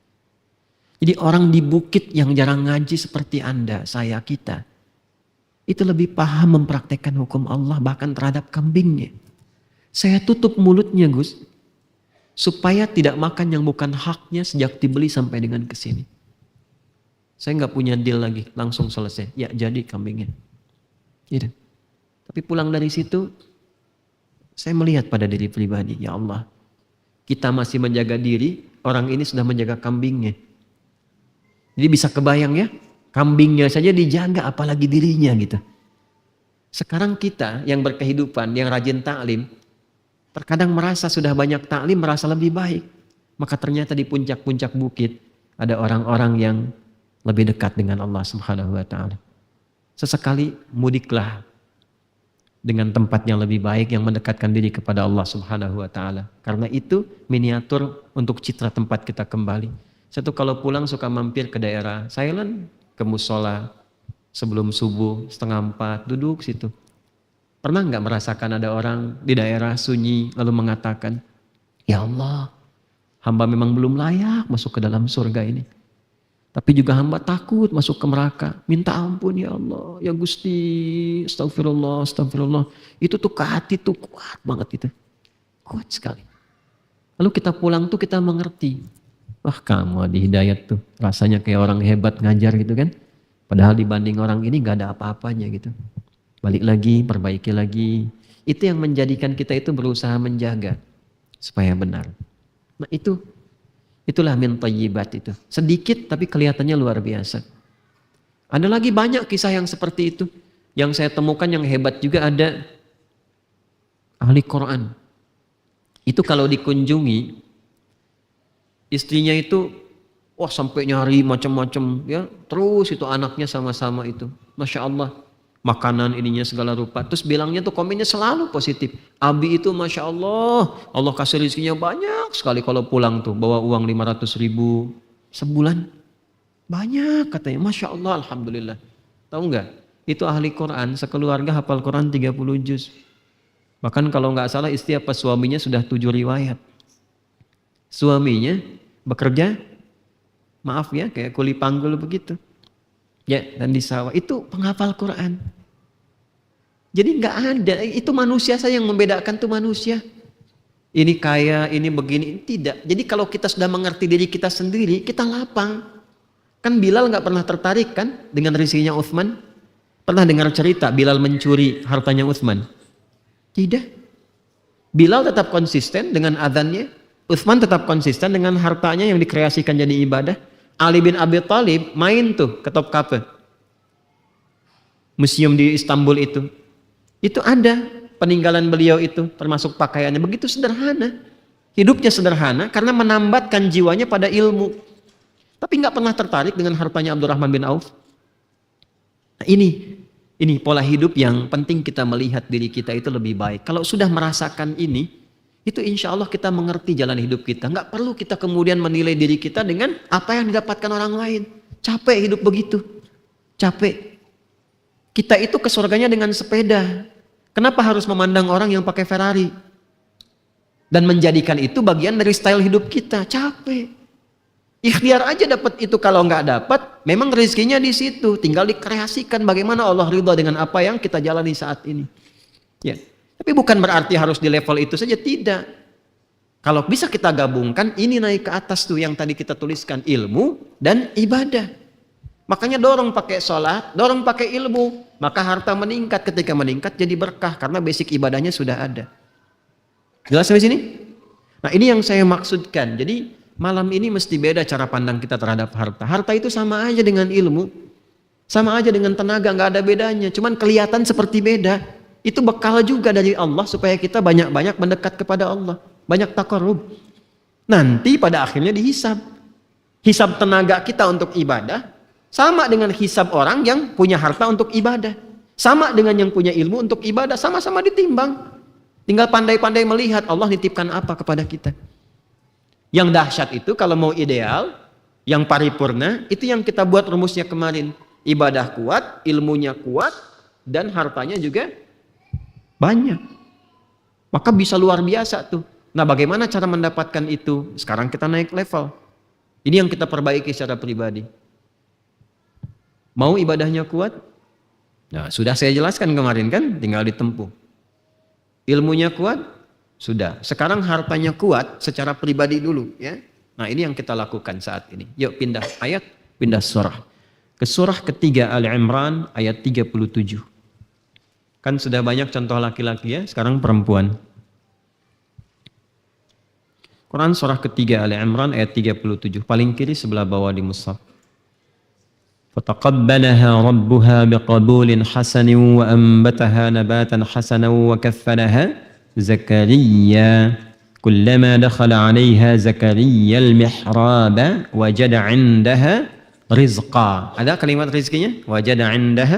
Jadi orang di bukit yang jarang ngaji seperti Anda, kita, itu lebih paham mempraktekkan hukum Allah bahkan terhadap kambingnya. Saya tutup mulutnya Gus, supaya tidak makan yang bukan haknya sejak dibeli sampai dengan kesini. Saya nggak punya deal lagi, langsung selesai. Ya jadi kambingnya. Gitu. Tapi pulang dari situ, saya melihat pada diri pribadi, ya Allah, kita masih menjaga diri, orang ini sudah menjaga kambingnya. Jadi bisa kebayang ya, kambingnya saja dijaga, apalagi dirinya gitu. Sekarang kita yang berkehidupan, yang rajin taklim, terkadang merasa sudah banyak taklim, merasa lebih baik. Maka ternyata di puncak-puncak bukit ada orang-orang yang lebih dekat dengan Allah Subhanahu wa taala. Sesekali mudiklah dengan tempat yang lebih baik yang mendekatkan diri kepada Allah Subhanahu wa taala. Karena itu miniatur untuk citra tempat kita kembali. Saya tuh kalau pulang suka mampir ke daerah Thailand, ke musola sebelum subuh 3:30 duduk situ. Pernah nggak merasakan ada orang di daerah sunyi lalu mengatakan, "Ya Allah, hamba memang belum layak masuk ke dalam surga ini. Tapi juga hamba takut masuk ke neraka. Minta ampun ya Allah, ya Gusti, astagfirullah, astagfirullah." Itu tuh ke hati tuh kuat banget itu. Kuat sekali. Lalu kita pulang tuh kita mengerti. Wah kamu di hidayat tuh rasanya kayak orang hebat ngajar gitu kan. Padahal dibanding orang ini gak ada apa-apanya gitu. Balik lagi, perbaiki lagi. Itu yang menjadikan kita itu berusaha menjaga supaya benar. Nah itulah min thayyibat itu. Sedikit tapi kelihatannya luar biasa. Ada lagi banyak kisah yang seperti itu. Yang saya temukan yang hebat juga ada ahli Quran. Itu kalau dikunjungi, istrinya itu wah sampai nyari macam-macam ya. Terus itu anaknya sama-sama itu. Masya Allah. Makanan ininya segala rupa. Terus bilangnya tuh komennya selalu positif. Abi itu Masya Allah. Allah kasih rezekinya banyak sekali kalau pulang tuh. Bawa uang 500.000 sebulan. Banyak katanya. Masya Allah Alhamdulillah. Tahu nggak? Itu ahli Quran. Sekeluarga hafal Quran 30 juz. Bahkan kalau nggak salah istri apa suaminya sudah 7 riwayat. Suaminya bekerja, maaf ya, kayak kuli panggul begitu. Ya, dan di sawah itu penghafal Quran. Jadi nggak ada, itu manusia saja yang membedakan tuh manusia. Ini kaya, ini begini, tidak. Jadi kalau kita sudah mengerti diri kita sendiri, kita lapang. Kan Bilal nggak pernah tertarik kan dengan rezekinya Utsman? Pernah dengar cerita Bilal mencuri hartanya Utsman? Tidak. Bilal tetap konsisten dengan adzannya. Utsman tetap konsisten dengan hartanya yang dikreasikan jadi ibadah. Ali bin Abi Thalib main tuh ke Topkapi. Museum di Istanbul itu. Itu ada peninggalan beliau itu termasuk pakaiannya begitu sederhana. Hidupnya sederhana karena menambatkan jiwanya pada ilmu. Tapi nggak pernah tertarik dengan hartanya Abdurrahman bin Auf. Nah, ini pola hidup yang penting kita melihat diri kita itu lebih baik. Kalau sudah merasakan ini, itu insya Allah kita mengerti jalan hidup kita. Nggak perlu kita kemudian menilai diri kita dengan apa yang didapatkan orang lain. Capek hidup begitu. Capek. Kita itu ke surganya dengan sepeda. Kenapa harus memandang orang yang pakai Ferrari? Dan menjadikan itu bagian dari style hidup kita. Capek. Ikhtiar aja dapat itu. Kalau nggak dapat, memang rezekinya di situ. Tinggal dikreasikan bagaimana Allah ridha dengan apa yang kita jalani saat ini. Ya. Tapi bukan berarti harus di level itu saja, tidak. Kalau bisa kita gabungkan, ini naik ke atas tuh yang tadi kita tuliskan, ilmu dan ibadah. Makanya dorong pakai sholat, dorong pakai ilmu. Maka harta meningkat, ketika meningkat jadi berkah karena basic ibadahnya sudah ada. Jelas sampai sini? Nah ini yang saya maksudkan. Jadi malam ini mesti beda cara pandang kita terhadap harta. Harta itu sama aja dengan ilmu, sama aja dengan tenaga, nggak ada bedanya. Cuman kelihatan seperti beda. Itu bekal juga dari Allah supaya kita banyak-banyak mendekat kepada Allah. Banyak taqarrub. Nanti pada akhirnya dihisab. Hisab tenaga kita untuk ibadah sama dengan hisab orang yang punya harta untuk ibadah. Sama dengan yang punya ilmu untuk ibadah. Sama-sama ditimbang. Tinggal pandai-pandai melihat Allah nitipkan apa kepada kita. Yang dahsyat itu kalau mau ideal, yang paripurna, itu yang kita buat rumusnya kemarin. Ibadah kuat, ilmunya kuat, dan hartanya juga banyak. Maka bisa luar biasa tuh. Nah bagaimana cara mendapatkan itu? Sekarang kita naik level. Ini yang kita perbaiki secara pribadi. Mau ibadahnya kuat? Nah, sudah saya jelaskan kemarin kan, tinggal ditempuh. Ilmunya kuat? Sudah. Sekarang hartanya kuat secara pribadi dulu ya. Nah, ini yang kita lakukan saat ini. Yuk pindah ayat, pindah surah. Ke surah ketiga Ali Imran ayat 37. Kan sudah banyak contoh laki-laki ya, sekarang perempuan. Quran surah ketiga Ali Imran ayat 37. Paling kiri sebelah bawah di mushaf. فَتَقَبَّلَهَا رَبُّهَا بِقَبُولٍ حَسَنٍ وَأَنبَتَهَا نَبَاتًا حَسَنًا وَكَفَّلَهَا زَكَرِيَّا كُلَّمَا دَخَلَ عَلَيْهَا زَكَرِيَّا الْمِحْرَابَ وَجَدَ عِندَهَا رِزْقًا. Ada kalimat rizkinya? وَجَدَ عِندَهَا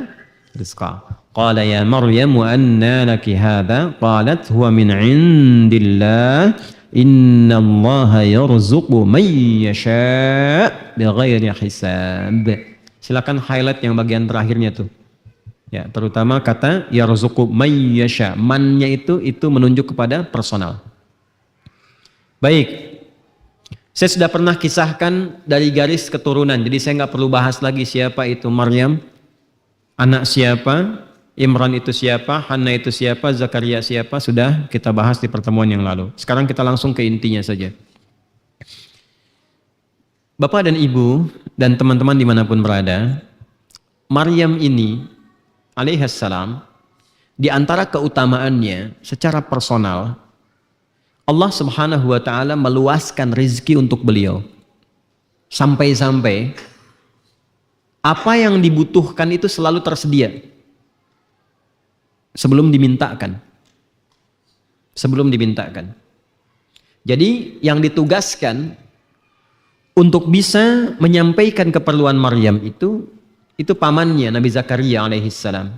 رِزْقًا. Qala ya Maryam anna laki hadha? Qalat huwa min indillah. Innallaha yarzuqu man yasha' bighairi hisab. Silakan highlight yang bagian terakhirnya tuh. Ya, terutama kata yarzuqu man yasha. Man-nya itu menunjuk kepada personal. Baik. Saya sudah pernah kisahkan dari garis keturunan. Jadi saya nggak perlu bahas lagi siapa itu Maryam, anak siapa, Imran itu siapa, Hanna itu siapa, Zakaria siapa, sudah kita bahas di pertemuan yang lalu. Sekarang kita langsung ke intinya saja. Bapak dan Ibu dan teman-teman dimanapun berada, Maryam ini alaihissalam, di antara keutamaannya secara personal, Allah subhanahu wa ta'ala meluaskan rezeki untuk beliau. Sampai-sampai apa yang dibutuhkan itu selalu tersedia. Sebelum dimintakan. Jadi yang ditugaskan untuk bisa menyampaikan keperluan Maryam itu pamannya Nabi Zakaria alaihissalam.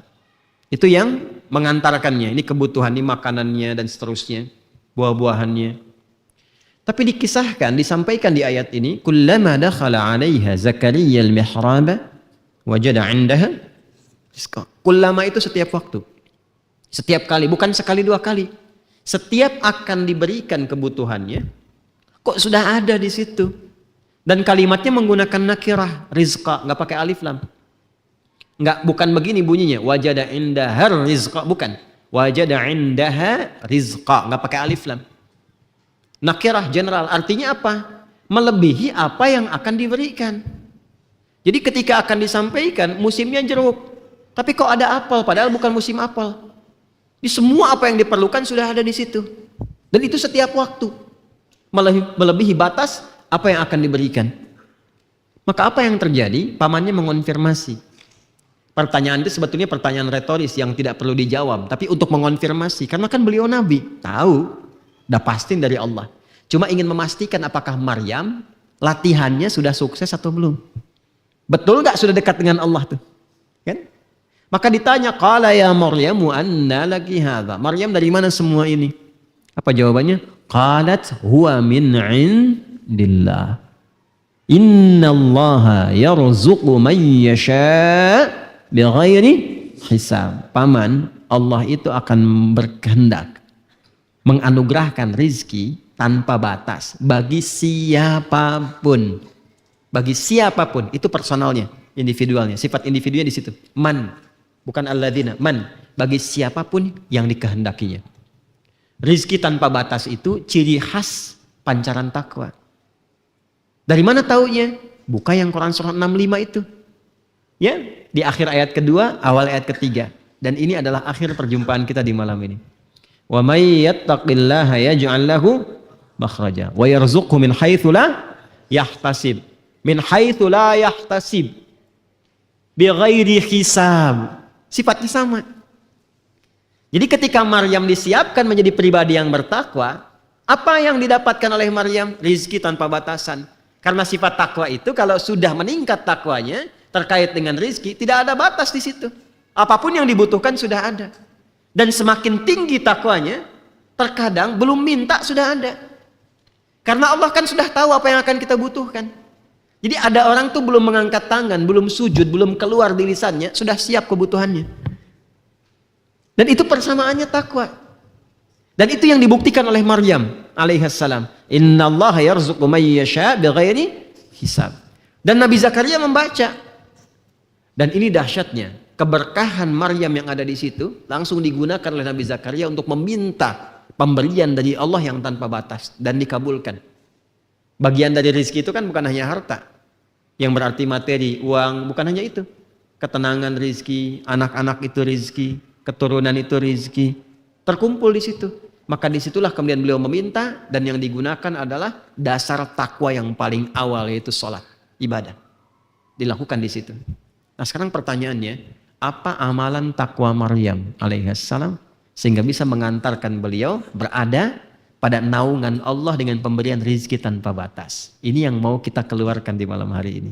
Itu yang mengantarkannya. Ini kebutuhan, ini makanannya dan seterusnya, buah-buahannya. Tapi dikisahkan, disampaikan di ayat ini, kullama dakhala 'alaiha Zakaria al-mihraba wajada 'indaha rizqa. Kullama itu setiap waktu. Setiap kali, bukan sekali dua kali. Setiap akan diberikan kebutuhannya, kok sudah ada di situ. Dan kalimatnya menggunakan nakirah, rizqa, nggak pakai alif lam. Bukan begini bunyinya, wajada indaha rizqa, bukan. Wajada indaha rizqa, nggak pakai alif lam. Nakirah general, artinya apa? Melebihi apa yang akan diberikan. Jadi ketika akan disampaikan, musimnya jeruk. Tapi kok ada apel, padahal bukan musim apel. Di semua apa yang diperlukan sudah ada di situ. Dan itu setiap waktu. Melebihi batas apa yang akan diberikan. Maka apa yang terjadi? Pamannya mengonfirmasi. Pertanyaan itu sebetulnya pertanyaan retoris yang tidak perlu dijawab. Tapi untuk mengonfirmasi. Karena kan beliau nabi. Tahu. Udah pasti dari Allah. Cuma ingin memastikan apakah Maryam latihannya sudah sukses atau belum. Betul gak sudah dekat dengan Allah tuh? Kan? Maka ditanya, qala ya Maryamu anna laki hadha? Maryam dari mana semua ini? Apa jawabannya? Qalat huwa min indillah. Innallaha yarzuqu man yasha' bighairi hisab. Paman, Allah itu akan berkehendak menganugerahkan rizki tanpa batas bagi siapapun. Bagi siapapun, itu personalnya, individualnya, sifat individunya di situ. Man. Bukan alladzina, man, bagi siapapun yang dikehendakinya. Rizki tanpa batas itu ciri khas pancaran takwa. Dari mana taunya? Buka yang Quran surah 65 itu. Ya, di akhir ayat kedua, awal ayat ketiga. Dan ini adalah akhir perjumpaan kita di malam ini. Wa may yattaqillaha yaj'al lahu makhraja wa yarzuqhu min haitsu la yahtasib. Min haitsu la yahtasib. Bighairi hisab. Sifatnya sama. Jadi ketika Maryam disiapkan menjadi pribadi yang bertakwa, apa yang didapatkan oleh Maryam? Rizki tanpa batasan. Karena sifat takwa itu kalau sudah meningkat takwanya terkait dengan rizki, tidak ada batas di situ. Apapun yang dibutuhkan sudah ada. Dan semakin tinggi takwanya, terkadang belum minta sudah ada. Karena Allah kan sudah tahu apa yang akan kita butuhkan. Jadi ada orang tuh belum mengangkat tangan, belum sujud, belum keluar di lisannya, sudah siap kebutuhannya. Dan itu persamaannya takwa. Dan itu yang dibuktikan oleh Maryam alaihissalam. Innallaha yarzuqu man yasha' bighairi hisab. Dan Nabi Zakaria membaca. Dan ini dahsyatnya, keberkahan Maryam yang ada di situ langsung digunakan oleh Nabi Zakaria untuk meminta pemberian dari Allah yang tanpa batas dan dikabulkan. Bagian dari rezeki itu kan bukan hanya harta yang berarti materi, uang, bukan hanya itu. Ketenangan rezeki, anak-anak itu rezeki, keturunan itu rezeki, terkumpul di situ. Maka disitulah kemudian beliau meminta dan yang digunakan adalah dasar takwa yang paling awal yaitu sholat, ibadah. Dilakukan di situ. Nah sekarang pertanyaannya, apa amalan takwa Maryam alaihissalam sehingga bisa mengantarkan beliau berada pada naungan Allah dengan pemberian rizki tanpa batas. Ini yang mau kita keluarkan di malam hari ini.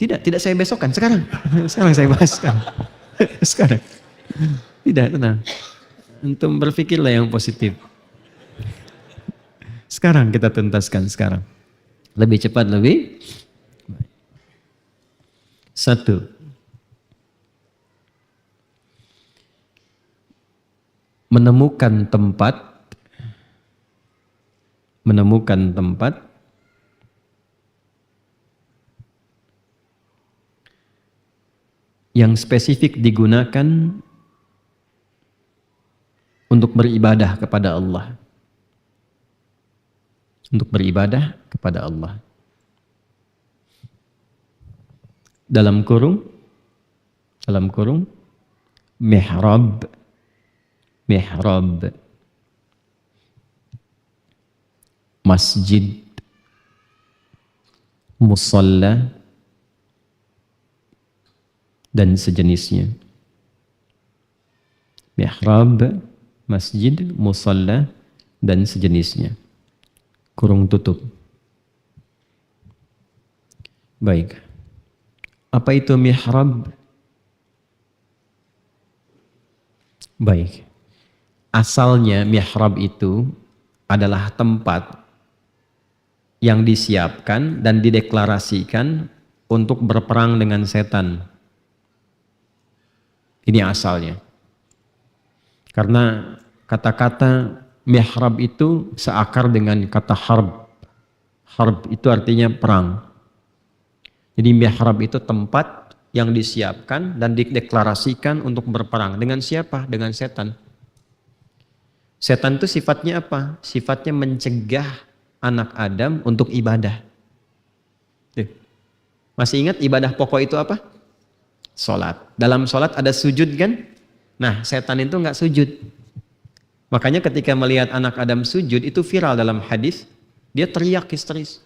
Tidak saya besokkan, sekarang. Sekarang saya bahas sekarang. Sekarang. Tidak, tenang. Untuk berpikirlah yang positif. Sekarang kita tuntaskan sekarang. Lebih cepat, lebih. 1. Menemukan tempat yang spesifik digunakan untuk beribadah kepada Allah. Untuk beribadah kepada Allah. Dalam kurung, mihrab, masjid, musalla, dan sejenisnya. Mihrab, masjid, musalla, dan sejenisnya. Kurung tutup. Baik. Apa itu mihrab? Baik. Asalnya mihrab itu adalah tempat yang disiapkan dan dideklarasikan untuk berperang dengan setan. Ini asalnya. Karena kata-kata mihrab itu seakar dengan kata harb. Harb itu artinya perang. Jadi mihrab itu tempat yang disiapkan dan dideklarasikan untuk berperang. Dengan siapa? Dengan setan. Setan itu sifatnya apa? Sifatnya mencegah anak Adam untuk ibadah. Masih ingat ibadah pokok itu apa? Salat. Dalam salat ada sujud kan? Nah, setan itu enggak sujud. Makanya ketika melihat anak Adam sujud itu viral dalam hadis, dia teriak histeris.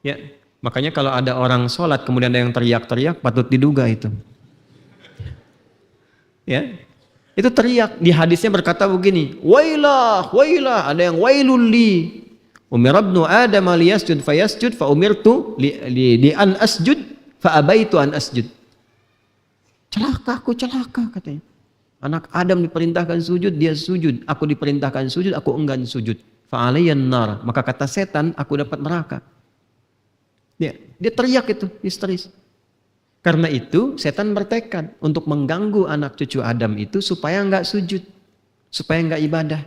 Ya, makanya kalau ada orang sholat kemudian ada yang teriak-teriak, patut diduga itu. Ya, itu teriak. Di hadisnya berkata begini, wailah, wailah, ada yang wailul li. Umirabnu Adam liyasjud fayasjud fa umirtu li an asjud fa abaitu an asjud. Celaka aku, celaka katanya. Anak Adam diperintahkan sujud, dia sujud. Aku diperintahkan sujud, aku enggan sujud. Fa'alayyan nar. Maka kata setan, aku dapat neraka. Dia teriak itu, histeris. Karena itu, setan bertekad untuk mengganggu anak cucu Adam itu supaya enggak sujud. Supaya enggak ibadah.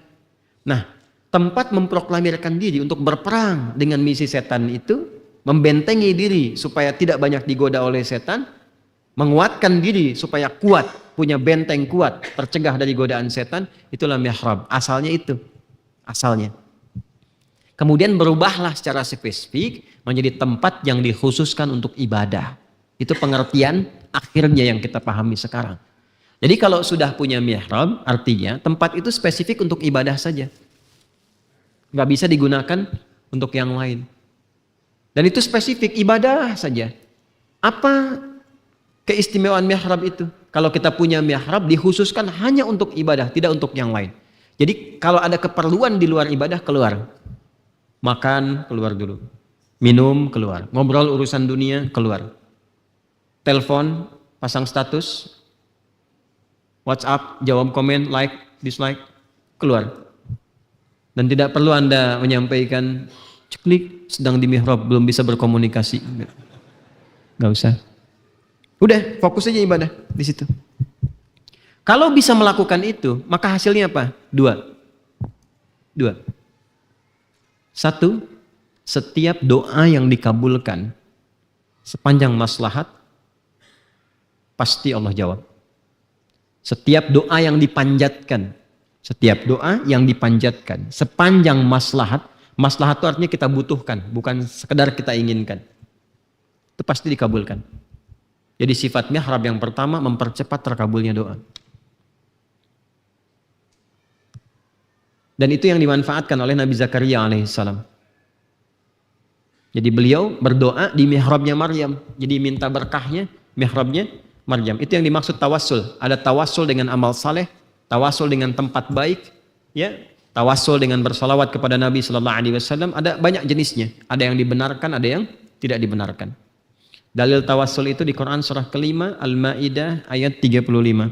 Nah, tempat memproklamirkan diri untuk berperang dengan misi setan itu, membentengi diri supaya tidak banyak digoda oleh setan, menguatkan diri supaya kuat, punya benteng kuat, tercegah dari godaan setan, itulah mihrab. Asalnya itu. Asalnya. Kemudian berubahlah secara spesifik menjadi tempat yang dikhususkan untuk ibadah. Itu pengertian akhirnya yang kita pahami sekarang. Jadi kalau sudah punya mihrab, artinya tempat itu spesifik untuk ibadah saja. Nggak bisa digunakan untuk yang lain. Dan itu spesifik ibadah saja. Apa keistimewaan mihrab itu? Kalau kita punya mihrab dikhususkan hanya untuk ibadah, tidak untuk yang lain. Jadi kalau ada keperluan di luar ibadah, keluar. Makan, keluar dulu. Minum, keluar. Ngobrol urusan dunia, keluar. Telepon, pasang status. WhatsApp, jawab komen, like, dislike, keluar. Dan tidak perlu Anda menyampaikan, ceklik, sedang di mihrab, belum bisa berkomunikasi. Gak usah. Udah, fokus aja ibadah di situ. Kalau bisa melakukan itu, maka hasilnya apa? Dua. Satu, setiap doa yang dikabulkan sepanjang maslahat, pasti Allah jawab. Setiap doa yang dipanjatkan, sepanjang maslahat, maslahat itu artinya kita butuhkan, bukan sekedar kita inginkan. Itu pasti dikabulkan. Jadi sifat mihrab yang pertama mempercepat terkabulnya doa. Dan itu yang dimanfaatkan oleh Nabi Zakaria alaihissalam. Jadi beliau berdoa di mihrabnya Maryam. Jadi minta berkahnya mihrabnya Maryam. Itu yang dimaksud tawassul. Ada tawassul dengan amal saleh, tawassul dengan tempat baik, ya, tawassul dengan bersalawat kepada Nabi sallallahu alaihi wasallam. Ada banyak jenisnya. Ada yang dibenarkan, ada yang tidak dibenarkan. Dalil tawassul itu di Quran surah kelima Al-Maidah ayat 35.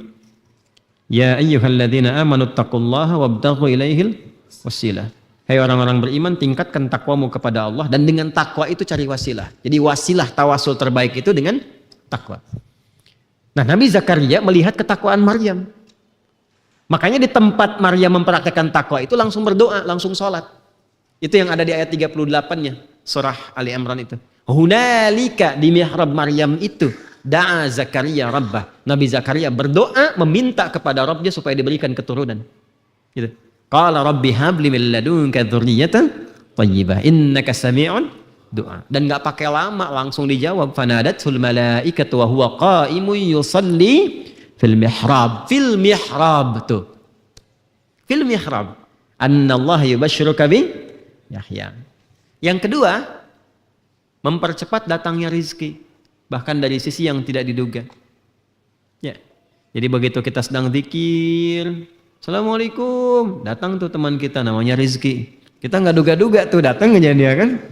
Ya ayyuhalladzina amanu taqullaha wabtaghu ilaihil wasilah. Hai orang-orang beriman, tingkatkan takwamu kepada Allah dan dengan takwa itu cari wasilah. Jadi wasilah tawassul terbaik itu dengan takwa. Nah, Nabi Zakaria melihat ketakwaan Maryam. Makanya di tempat Maryam mempraktekkan takwa itu langsung berdoa, langsung sholat. Itu yang ada di ayat 38-nya surah Ali Imran itu. Hunalika di mihrab Maryam itu da'a Zakaria rabbah. Nabi Zakaria berdoa meminta kepada Rabbnya supaya diberikan keturunan. Gitu. Qala rabbi habli min ladunka dzurriyyatan thayyibah innaka sami'un du'a. Dan enggak pakai lama langsung dijawab fanadatul malaikatu wa huwa qa'imun yusalli fil mihrab. Fil mihrab tuh. Fil mihrab. Annallaha yubashshiruka bi Yahya. Yang kedua, mempercepat datangnya rizki, bahkan dari sisi yang tidak diduga. Ya. Jadi begitu kita sedang zikir, Assalamualaikum, datang tuh teman kita namanya Rizki. Kita nggak duga-duga tuh datang aja dia kan.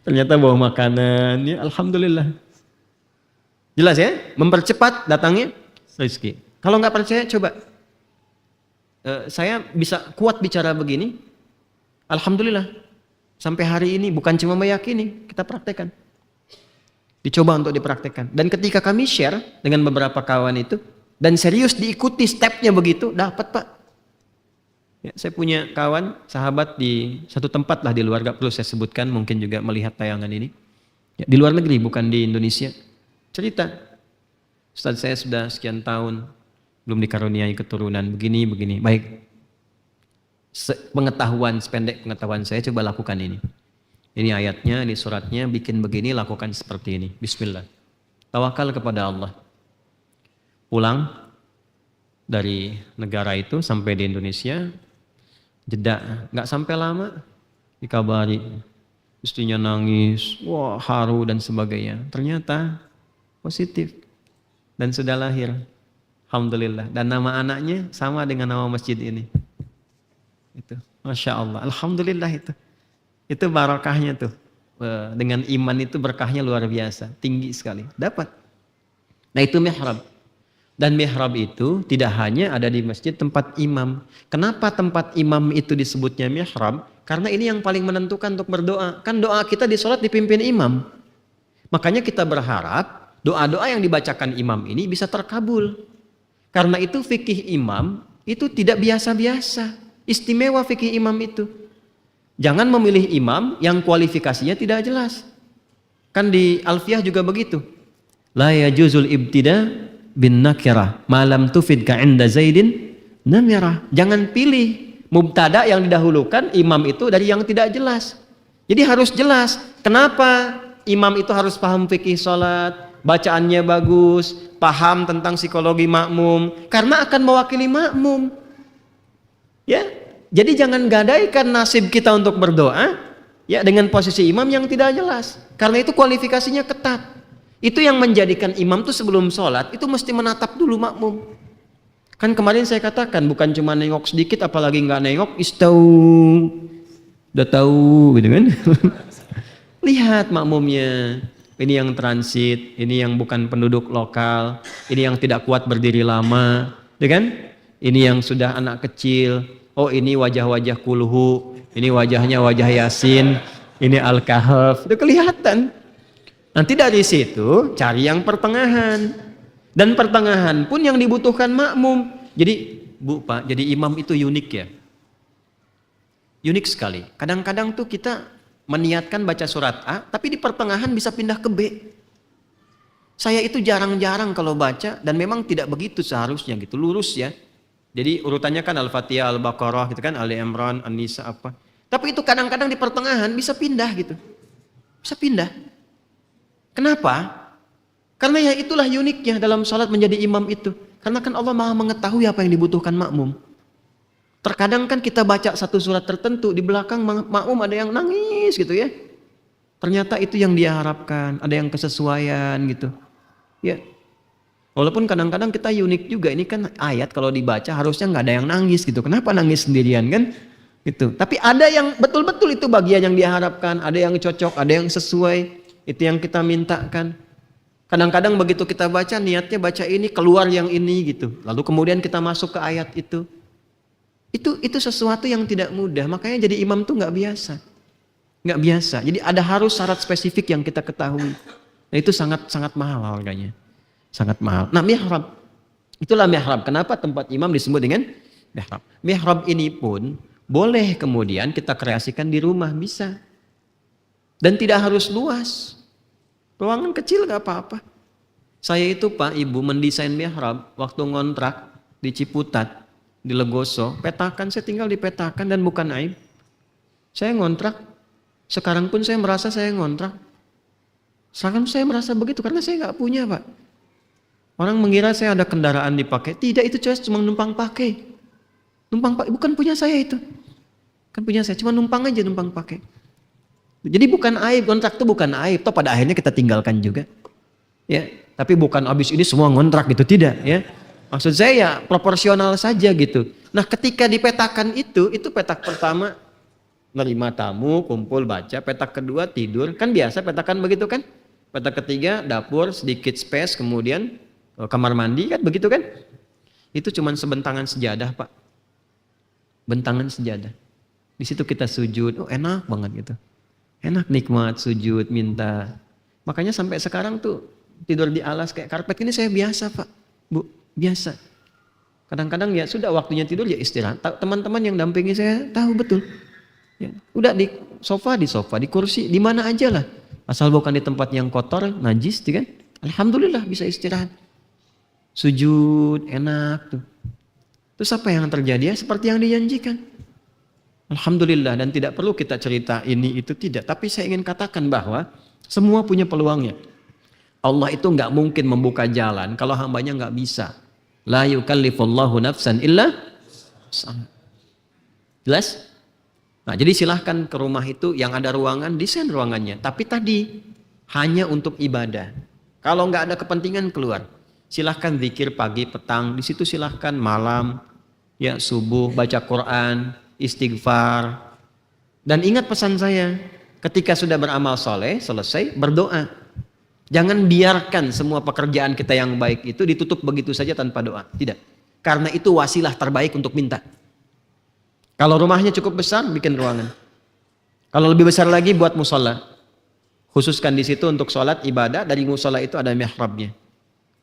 Ternyata bawa makanan, ya alhamdulillah. Jelas ya, mempercepat datangnya rizki. Kalau nggak percaya coba, saya bisa kuat bicara begini, alhamdulillah. Sampai hari ini bukan cuma meyakini, kita praktekkan. Dicoba untuk dipraktekkan. Dan ketika kami share dengan beberapa kawan itu, dan serius diikuti stepnya begitu, dapat Pak. Ya, saya punya kawan, sahabat di satu tempat lah di luar, gak perlu saya sebutkan, mungkin juga melihat tayangan ini. Ya, di luar negeri, bukan di Indonesia. Cerita, Ustaz saya sudah sekian tahun, belum dikaruniai keturunan, begini. Baik, pengetahuan, sependek pengetahuan saya, coba lakukan ini. Ini ayatnya, ini suratnya, bikin begini, lakukan seperti ini. Bismillah. Tawakal kepada Allah. Pulang dari negara itu sampai di Indonesia, jeda, nggak sampai lama dikabari istrinya nangis, wah haru dan sebagainya. Ternyata positif dan sudah lahir, alhamdulillah. Dan nama anaknya sama dengan nama masjid ini. Itu, masya Allah, alhamdulillah itu barakahnya tuh. Dengan iman itu berkahnya luar biasa, tinggi sekali. Dapat. Nah itu mihrab. Dan mihrab itu tidak hanya ada di masjid tempat imam. Kenapa tempat imam itu disebutnya mihrab? Karena ini yang paling menentukan untuk berdoa. Kan doa kita di sholat dipimpin imam. Makanya kita berharap doa-doa yang dibacakan imam ini bisa terkabul. Karena itu fikih imam itu tidak biasa-biasa. Istimewa fikih imam itu. Jangan memilih imam yang kualifikasinya tidak jelas. Kan di Alfiyah juga begitu. La yajuzul ibtida bin nakirah malam tufid ka inda zaidin namirah. Jangan pilih mubtada yang didahulukan imam itu dari yang tidak jelas. Jadi harus jelas. Kenapa imam itu harus paham fikih salat, bacaannya bagus, paham tentang psikologi makmum, karena akan mewakili makmum. Ya. Jadi jangan gadaikan nasib kita untuk berdoa ya dengan posisi imam yang tidak jelas. Karena itu kualifikasinya ketat. Itu yang menjadikan imam tuh sebelum sholat itu mesti menatap dulu makmum. Kan kemarin saya katakan bukan cuma nengok sedikit, apalagi nggak nengok, istau, udah tahu gitu kan. Lihat makmumnya, ini yang transit, ini yang bukan penduduk lokal, ini yang tidak kuat berdiri lama, ya kan? Ini yang sudah anak kecil, oh ini wajah-wajah kulhu, ini wajahnya wajah Yasin, ini Al-Kahf, itu kelihatan. Nanti dari situ cari yang pertengahan. Dan pertengahan pun yang dibutuhkan makmum. Jadi Bu, Pak, jadi imam itu unik ya. Unik sekali. Kadang-kadang tuh kita meniatkan baca surat A, tapi di pertengahan bisa pindah ke B. Saya itu jarang-jarang kalau baca, dan memang tidak begitu seharusnya gitu, lurus ya. Jadi urutannya kan Al-Fatihah, Al-Baqarah gitu kan, Ali Imran, An-Nisa apa. Tapi itu kadang-kadang di pertengahan bisa pindah gitu. Bisa pindah. Kenapa? Karena ya itulah uniknya dalam salat menjadi imam itu. Karena kan Allah Maha mengetahui apa yang dibutuhkan makmum. Terkadang kan kita baca satu surat tertentu, di belakang makmum ada yang nangis gitu ya. Ternyata itu yang dia harapkan, ada yang kesesuaian gitu. Ya. Walaupun kadang-kadang kita unik juga, ini kan ayat kalau dibaca harusnya nggak ada yang nangis gitu. Kenapa nangis sendirian kan? Gitu. Tapi ada yang betul-betul itu bagian yang diharapkan, ada yang cocok, ada yang sesuai. Itu yang kita mintakan. Kadang-kadang begitu kita baca, niatnya baca ini, keluar yang ini gitu. Lalu kemudian kita masuk ke ayat itu. Itu sesuatu yang tidak mudah. Makanya jadi imam tuh nggak biasa. Nggak biasa. Jadi ada harus syarat spesifik yang kita ketahui. Nah, itu sangat mahal harganya. Sangat mahal. Nah, mihrab. Itulah mihrab. Kenapa tempat imam disebut dengan mihrab? Mihrab ini pun boleh kemudian kita kreasikan di rumah, bisa. Dan tidak harus luas. Ruangan kecil gak apa-apa. Saya itu Pak, Ibu mendesain mihrab waktu ngontrak di Ciputat, di Legoso. Petakan, saya tinggal di petakan dan bukan aib. Saya ngontrak. Sekarang pun saya merasa saya ngontrak. Sekarang saya merasa begitu karena saya gak punya Pak. Orang mengira saya ada kendaraan dipakai. Tidak, itu cuma numpang pakai. Numpang pakai, bukan punya saya itu. Kan punya saya, cuma numpang aja, numpang pakai. Jadi bukan aib, kontrak itu bukan aib. Toh pada akhirnya kita tinggalkan juga. Ya, tapi bukan habis ini semua ngontrak gitu, tidak ya. Maksud saya ya proporsional saja gitu. Nah, ketika dipetakan itu petak pertama menerima tamu, kumpul baca, petak kedua tidur, kan biasa petakan begitu kan? Petak ketiga dapur, sedikit space, kemudian kamar mandi kan begitu kan? Itu cuman sebentangan sejadah, Pak. Bentangan sejadah. Di situ kita sujud, oh enak banget gitu. Enak, nikmat, sujud, minta. Makanya sampai sekarang tuh tidur di alas kayak karpet ini saya biasa Pak, Bu, biasa. Kadang-kadang ya sudah waktunya tidur ya istirahat. Teman-teman yang dampingi saya tahu betul. Ya, udah di sofa, di kursi, di mana aja lah. Asal bukan di tempat yang kotor, najis, kan? Alhamdulillah bisa istirahat. Sujud, enak tuh. Terus apa yang terjadi ya? Seperti yang dijanjikan. Alhamdulillah, dan tidak perlu kita cerita ini itu tidak. Tapi saya ingin katakan bahwa semua punya peluangnya. Allah itu nggak mungkin membuka jalan kalau hambanya nggak bisa. La yukallifullahu nafsan illa wus'aha. Jelas? Nah, jadi silahkan ke rumah itu yang ada ruangan, desain ruangannya. Tapi tadi hanya untuk ibadah. Kalau nggak ada kepentingan keluar. Silahkan zikir pagi, petang. Di situ silahkan malam, ya subuh, baca Quran, istighfar. Dan ingat pesan saya, ketika sudah beramal soleh, selesai, berdoa. Jangan biarkan semua pekerjaan kita yang baik itu ditutup begitu saja tanpa doa. Tidak. Karena itu wasilah terbaik untuk minta. Kalau rumahnya cukup besar, bikin ruangan. Kalau lebih besar lagi, buat musola. Khususkan di situ untuk sholat, ibadah. Dari musola itu ada mihrabnya.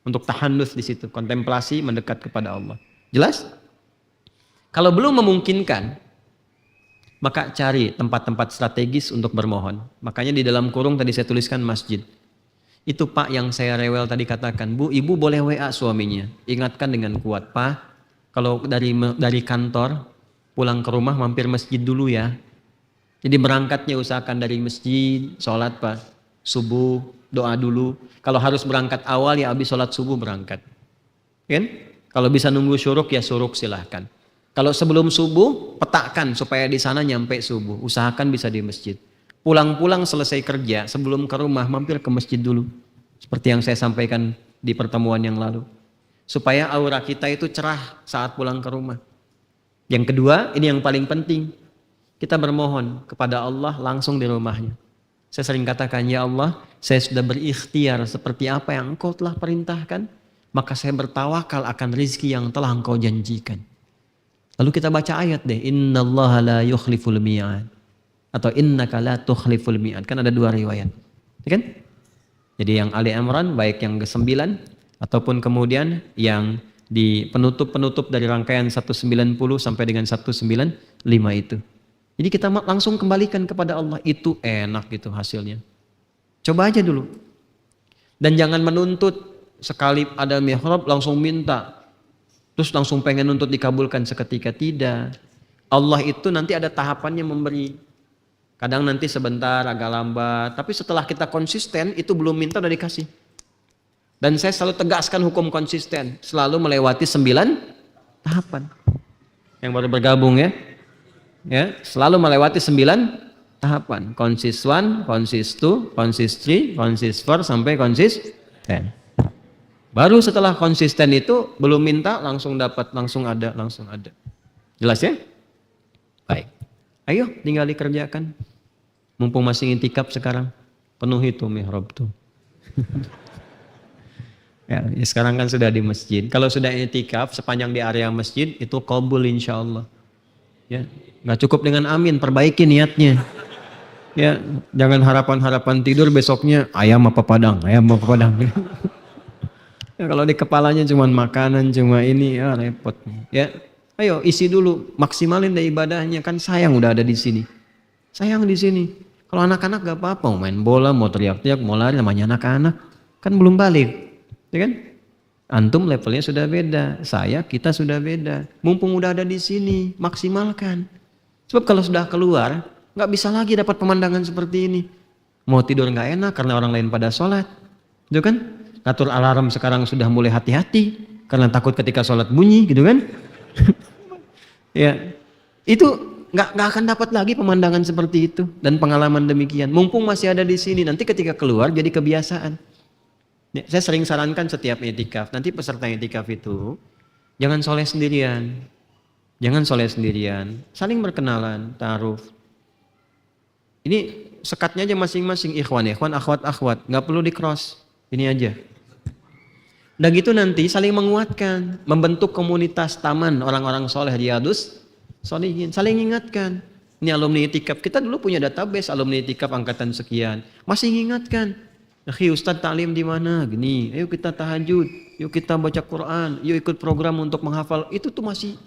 Untuk tahannuts di situ, kontemplasi, mendekat kepada Allah. Jelas? Kalau belum memungkinkan, maka cari tempat-tempat strategis untuk bermohon. Makanya di dalam kurung tadi saya tuliskan masjid. Itu Pak yang saya rewel tadi katakan, Bu, Ibu boleh WA suaminya. Ingatkan dengan kuat, Pak, kalau dari kantor pulang ke rumah mampir masjid dulu ya. Jadi berangkatnya usahakan dari masjid, sholat Pak, subuh, doa dulu. Kalau harus berangkat awal ya habis sholat subuh berangkat. Kan? Kalau bisa nunggu syuruk ya syuruk silahkan. Kalau sebelum subuh, petakan supaya di sana nyampe subuh. Usahakan bisa di masjid. Pulang-pulang selesai kerja, sebelum ke rumah mampir ke masjid dulu. Seperti yang saya sampaikan di pertemuan yang lalu. Supaya aura kita itu cerah saat pulang ke rumah. Yang kedua, ini yang paling penting. Kita bermohon kepada Allah langsung di rumahnya. Saya sering katakan, ya Allah, saya sudah berikhtiar seperti apa yang Engkau telah perintahkan. Maka saya bertawakal akan rizki yang telah Engkau janjikan. Lalu kita baca ayat deh. Innallaha la yukhliful mi'ad. Atau innaka la tukhliful mi'ad. Kan ada dua riwayat. Ya kan? Jadi yang Ali Imran baik yang ke-9 ataupun kemudian yang di penutup-penutup dari rangkaian 190 sampai dengan 195 itu. Jadi kita langsung kembalikan kepada Allah. Itu enak gitu hasilnya. Coba aja dulu. Dan jangan menuntut sekali ada mihrab langsung minta. Terus langsung pengen nuntut dikabulkan seketika. Tidak. Allah itu nanti ada tahapannya memberi. Kadang nanti sebentar agak lambat, tapi setelah kita konsisten itu belum minta udah dikasih. Dan saya selalu tegaskan hukum konsisten, selalu melewati 9 tahapan. Yang baru bergabung ya, selalu melewati 9 tahapan. Consist 1, consist 2, consist 3, consist 4 sampai consist 10. Baru setelah konsisten itu belum minta langsung dapat, langsung ada. Jelas ya? Baik. Ayo tinggal dikerjakan. Mumpung masih intikaf sekarang. penuhi tuh mihrab tuh. Ya, sekarang kan sudah di masjid. Kalau sudah i'tikaf sepanjang di area masjid itu qabul insya Allah. Ya, nggak cukup dengan amin, perbaiki niatnya. Ya, jangan harapan-harapan tidur besoknya ayam apa padang. Ya, kalau di kepalanya cuma makanan, cuma ini, ya repot. Ya, ayo isi dulu, maksimalin deh ibadahnya, kan sayang udah ada di sini. Sayang di sini. Kalau anak-anak gak apa-apa, mau main bola, mau teriak-teriak, mau lari, namanya anak-anak, kan belum balik. Ya kan? Antum levelnya sudah beda, kita sudah beda. Mumpung udah ada di sini, maksimalkan. Sebab kalau sudah keluar, nggak bisa lagi dapat pemandangan seperti ini. Mau tidur nggak enak karena orang lain pada sholat, gitu kan? Ngatur alarm sekarang sudah mulai hati-hati karena takut ketika sholat bunyi, gitu kan? Ya, itu nggak akan dapat lagi pemandangan seperti itu dan pengalaman demikian. Mumpung masih ada di sini, nanti ketika keluar jadi kebiasaan. Ya, saya sering sarankan setiap i'tikaf, nanti peserta i'tikaf itu jangan soleh sendirian. Jangan soleh sendirian, saling berkenalan, ta'aruf. Ini sekatnya aja masing-masing, ikhwan, akhwat, nggak perlu di cross. Ini aja. Udah gitu nanti saling menguatkan, membentuk komunitas taman orang-orang soleh Riyadus Sholihin, saling ingatkan. Ini alumni i'tikaf, kita dulu punya database alumni i'tikaf angkatan sekian, masih ingatkan. Ustadz taklim di mana? Gini, ayo kita tahajud, yuk kita baca Quran, yuk ikut program untuk menghafal. Itu tuh masih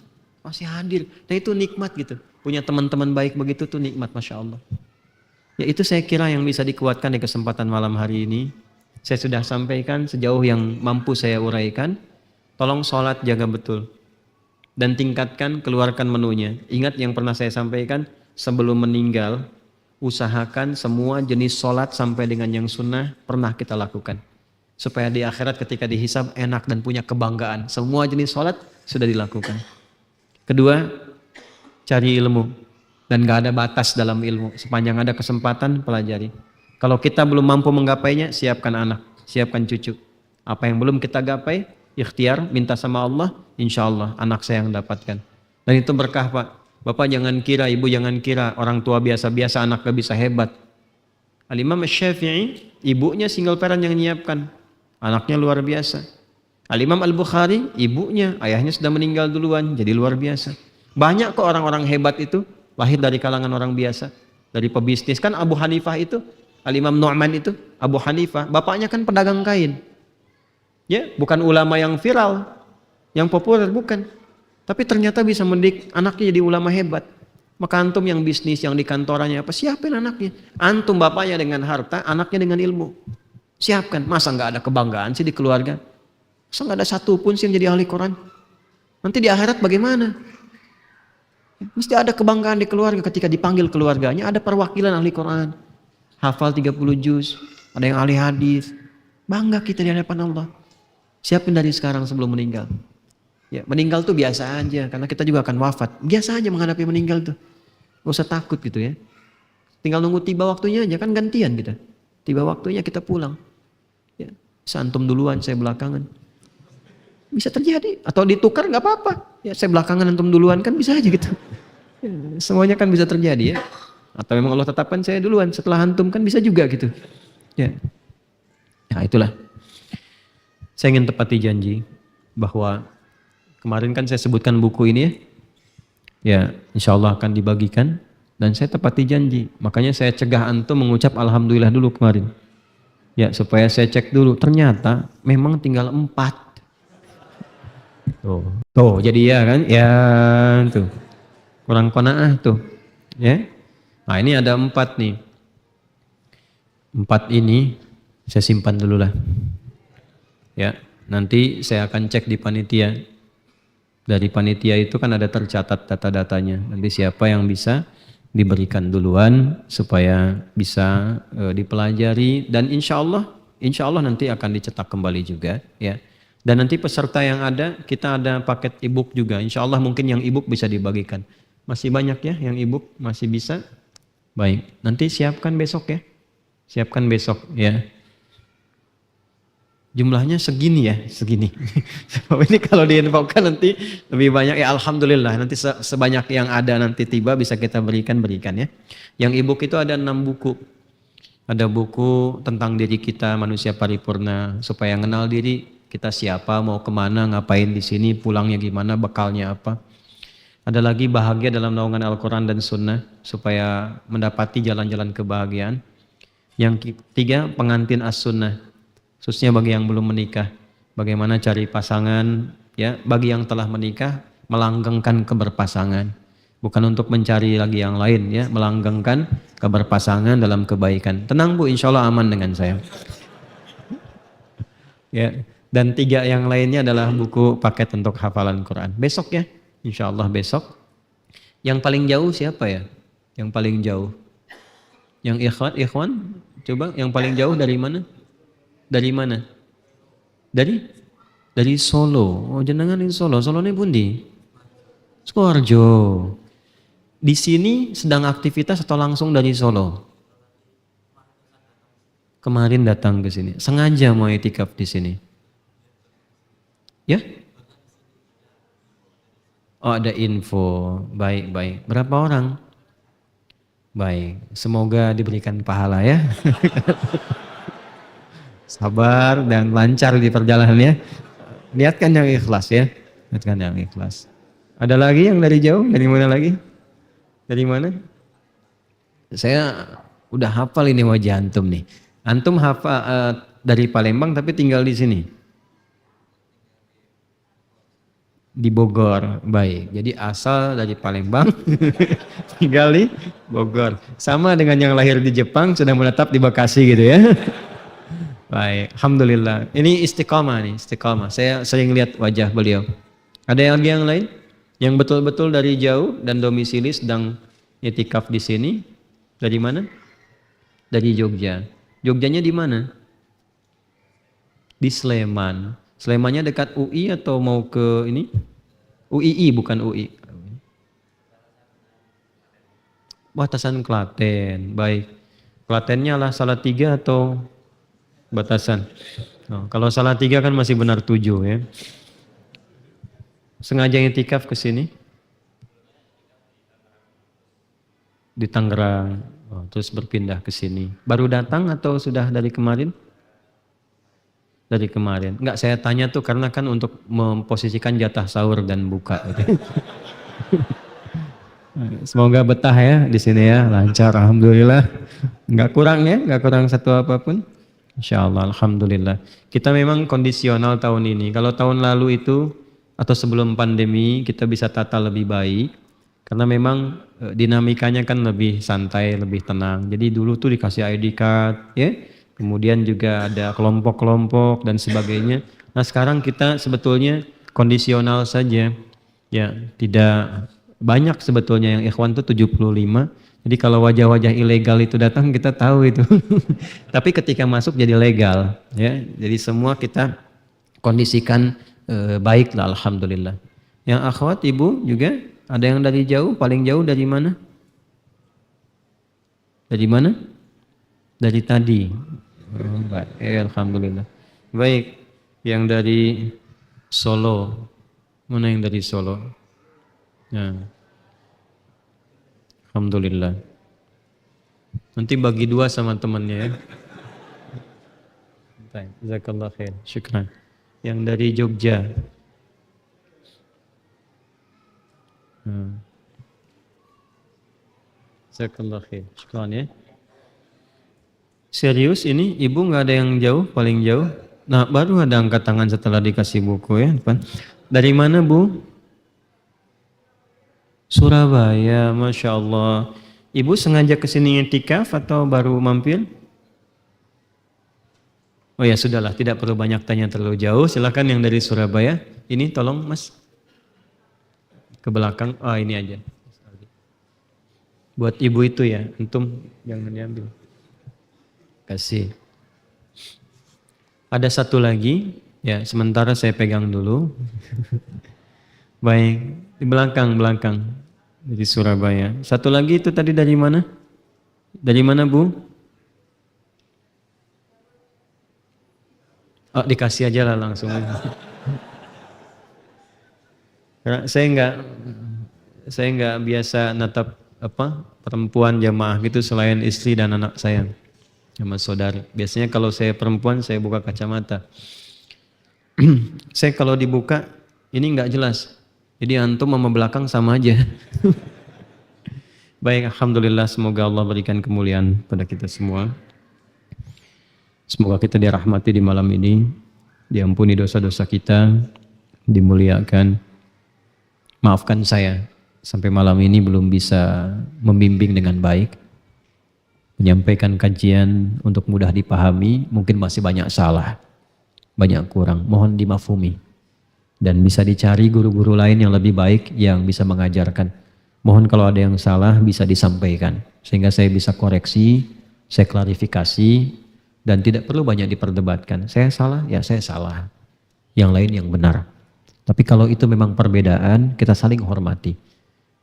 hadir. Nah itu nikmat gitu. Punya teman-teman baik begitu tuh nikmat, masya Allah. Ya itu saya kira yang bisa dikuatkan di kesempatan malam hari ini. Saya sudah sampaikan sejauh yang mampu saya uraikan. Tolong sholat jaga betul dan tingkatkan, keluarkan menunya. Ingat yang pernah saya sampaikan, sebelum meninggal usahakan semua jenis sholat sampai dengan yang sunnah pernah kita lakukan. Supaya di akhirat ketika dihisab enak dan punya kebanggaan. Semua jenis sholat sudah dilakukan. Kedua, cari ilmu. Dan gak ada batas dalam ilmu. Sepanjang ada kesempatan, pelajari. Kalau kita belum mampu menggapainya, siapkan anak, siapkan cucu. Apa yang belum kita gapai, ikhtiar, minta sama Allah, insya Allah anak saya yang dapatkan. Dan itu berkah Pak. Bapak jangan kira, ibu jangan kira orang tua biasa-biasa anak gak bisa hebat. Al-Imam Syafi'i, ibunya single parent yang menyiapkan. Anaknya luar biasa. Al-Imam Al-Bukhari, ibunya, ayahnya sudah meninggal duluan, jadi luar biasa. Banyak kok orang-orang hebat itu, lahir dari kalangan orang biasa. Dari pebisnis, kan Abu Hanifah itu, Al-Imam Nu'man itu, Abu Hanifah, bapaknya kan pedagang kain. Ya, bukan ulama yang viral, yang populer, bukan. Tapi ternyata bisa mendidik anaknya jadi ulama hebat. Maka antum yang bisnis, yang di kantorannya apa, siapin anaknya. Antum bapaknya dengan harta, anaknya dengan ilmu. Siapkan. Masa nggak ada kebanggaan sih di keluarga? Masa nggak ada satu pun sih yang jadi ahli Quran? Nanti di akhirat bagaimana? Mesti ada kebanggaan di keluarga ketika dipanggil keluarganya, ada perwakilan ahli Quran. Hafal 30 juz, ada yang ahli hadis. Bangga kita di hadapan Allah. Siapin dari sekarang sebelum meninggal. Ya, meninggal tuh biasa aja, karena kita juga akan wafat. Biasa aja menghadapi meninggal tuh. Gak usah takut gitu ya. Tinggal nunggu tiba waktunya aja, kan gantian kita. Tiba waktunya kita pulang. Ya, antum duluan, saya belakangan. Bisa terjadi. Atau ditukar gak apa-apa. Ya, saya belakangan, antum duluan, kan bisa aja gitu. Ya, semuanya kan bisa terjadi ya. Atau memang Allah tetapkan saya duluan, setelah antum, kan bisa juga gitu. Ya. Nah itulah. Saya ingin tepati janji bahwa kemarin kan saya sebutkan buku ini ya. Ya, insya Allah akan dibagikan. Dan saya tepati janji. Makanya saya cegah antum mengucap alhamdulillah dulu kemarin. Ya, supaya saya cek dulu. Ternyata memang tinggal 4. Tuh, jadi ya kan? Ya, tuh. Kurang qanaah tuh. Ya. Nah, ini ada 4 nih. 4 ini saya simpan dulu lah. Ya, nanti saya akan cek di panitia. Dari panitia itu kan ada tercatat data-datanya. Nanti siapa yang bisa diberikan duluan supaya bisa dipelajari dan insya Allah nanti akan dicetak kembali juga ya. Dan nanti peserta yang ada, kita ada paket e-book juga. Insya Allah mungkin yang e-book bisa dibagikan. Masih banyak ya yang e-book masih bisa. Baik, nanti siapkan besok ya. Siapkan besok ya. Jumlahnya segini ya, segini. Sebab ini kalau diinfokan nanti lebih banyak ya alhamdulillah. Nanti sebanyak yang ada nanti tiba bisa kita berikan ya. Yang e-book itu ada 6 buku. Ada buku tentang diri kita, manusia paripurna, supaya kenal diri kita siapa, mau kemana, ngapain di sini, pulangnya gimana, bekalnya apa. Ada lagi bahagia dalam naungan Al-Quran dan Sunnah, supaya mendapati jalan-jalan kebahagiaan. Yang ketiga, pengantin as-sunnah, khususnya bagi yang belum menikah. Bagaimana cari pasangan, ya, bagi yang telah menikah, melanggengkan keberpasangan. Bukan untuk mencari lagi yang lain, ya, melanggengkan keberpasangan dalam kebaikan. Tenang Bu, insya Allah aman dengan saya. Ya, dan 3 yang lainnya adalah buku paket untuk hafalan Quran. Besok ya, insya Allah besok. Yang paling jauh siapa ya? Yang paling jauh? Yang ikhwan? Coba yang paling jauh dari mana? Dari mana? Dari Solo. Oh, jenengan di Solo. Solo ini pundi? Sukoharjo. Di sini sedang aktivitas atau langsung dari Solo? Kemarin datang ke sini. Sengaja mau itikaf di sini. Ya? Oh, ada info. Baik. Berapa orang? Baik. Semoga diberikan pahala ya. Sabar dan lancar di perjalanannya. Niatkan yang ikhlas ya. Niatkan yang ikhlas. Ada lagi yang dari jauh? Dari mana lagi? Dari mana? Saya udah hafal ini wajah antum nih. Antum hafal dari Palembang tapi tinggal di sini. Di Bogor. Baik. Jadi asal dari Palembang tinggal di Bogor. Sama dengan yang lahir di Jepang sudah menetap di Bekasi gitu ya. Baik, alhamdulillah. Ini istiqamah nih, istiqamah. Saya sering lihat wajah beliau. Ada yang lain? Yang betul-betul dari jauh dan domisili sedang itikaf di sini. Dari mana? Dari Jogja. Jogjanya di mana? Di Sleman. Slemannya dekat UI atau mau ke ini? UII bukan UI. Batasan Klaten. Baik. Klatennya lah Salatiga atau batasan? Oh, kalau Salatiga kan masih benar 7 ya. Sengaja itikaf ke sini? Di Tangerang. Oh, terus berpindah ke sini. Baru datang atau sudah dari kemarin? Dari kemarin. Enggak, saya tanya tuh karena kan untuk memposisikan jatah sahur dan buka gitu. Semoga betah ya di sini ya, lancar alhamdulillah. Enggak kurang ya, enggak kurang satu apapun. Insyaallah alhamdulillah. Kita memang kondisional tahun ini. Kalau tahun lalu itu atau sebelum pandemi kita bisa tata lebih baik karena memang dinamikanya kan lebih santai, lebih tenang. Jadi dulu tuh dikasih ID card ya. Kemudian juga ada kelompok-kelompok dan sebagainya. Nah, sekarang kita sebetulnya kondisional saja. Ya, tidak banyak sebetulnya yang ikhwan tuh 75. Jadi kalau wajah-wajah ilegal itu datang kita tahu itu. Tapi ketika masuk jadi legal ya. Jadi semua kita kondisikan baik lah alhamdulillah. Yang akhwat ibu juga ada yang dari jauh, paling jauh dari mana? Dari mana? Dari tadi. Oh, baik. Alhamdulillah. Baik. Yang dari Solo. Mana yang dari Solo? Ya. Alhamdulillah. Nanti bagi 2 sama temannya ya. Baik, jazakallah khair. Syukran. Yang dari Jogja. Jazakallah khair. Syukran ya. Serius ini ibu nggak ada yang jauh, paling jauh? Nah, baru ada angkat tangan setelah dikasih buku ya. Dari mana Bu? Surabaya, Masya Allah. Ibu sengaja kesini itikaf atau baru mampir? Oh ya sudahlah, tidak perlu banyak tanya terlalu jauh. Silakan yang dari Surabaya. Ini tolong Mas. Ke belakang. Oh ini aja. Buat ibu itu ya, antum jangan diambil. Kasih. Ada satu lagi, ya sementara saya pegang dulu. Baik, di belakang dari Surabaya. Satu lagi itu tadi dari mana? Dari mana Bu? Oh dikasih aja lah langsung. Karena saya nggak biasa natap perempuan jamaah gitu selain istri dan anak saya. sama saudara. Biasanya kalau saya perempuan saya buka kacamata. Saya kalau dibuka ini nggak jelas. Jadi antum sama belakang sama aja. Baik, alhamdulillah, semoga Allah berikan kemuliaan pada kita semua. Semoga kita dirahmati di malam ini, diampuni dosa-dosa kita, dimuliakan. Maafkan saya sampai malam ini belum bisa membimbing dengan baik, menyampaikan kajian untuk mudah dipahami, mungkin masih banyak salah, banyak kurang, mohon dimafhumi. Dan bisa dicari guru-guru lain yang lebih baik yang bisa mengajarkan. Mohon kalau ada yang salah bisa disampaikan, sehingga saya bisa koreksi, saya klarifikasi, dan tidak perlu banyak diperdebatkan. Saya salah, ya saya salah. Yang lain yang benar. Tapi kalau itu memang perbedaan, kita saling hormati.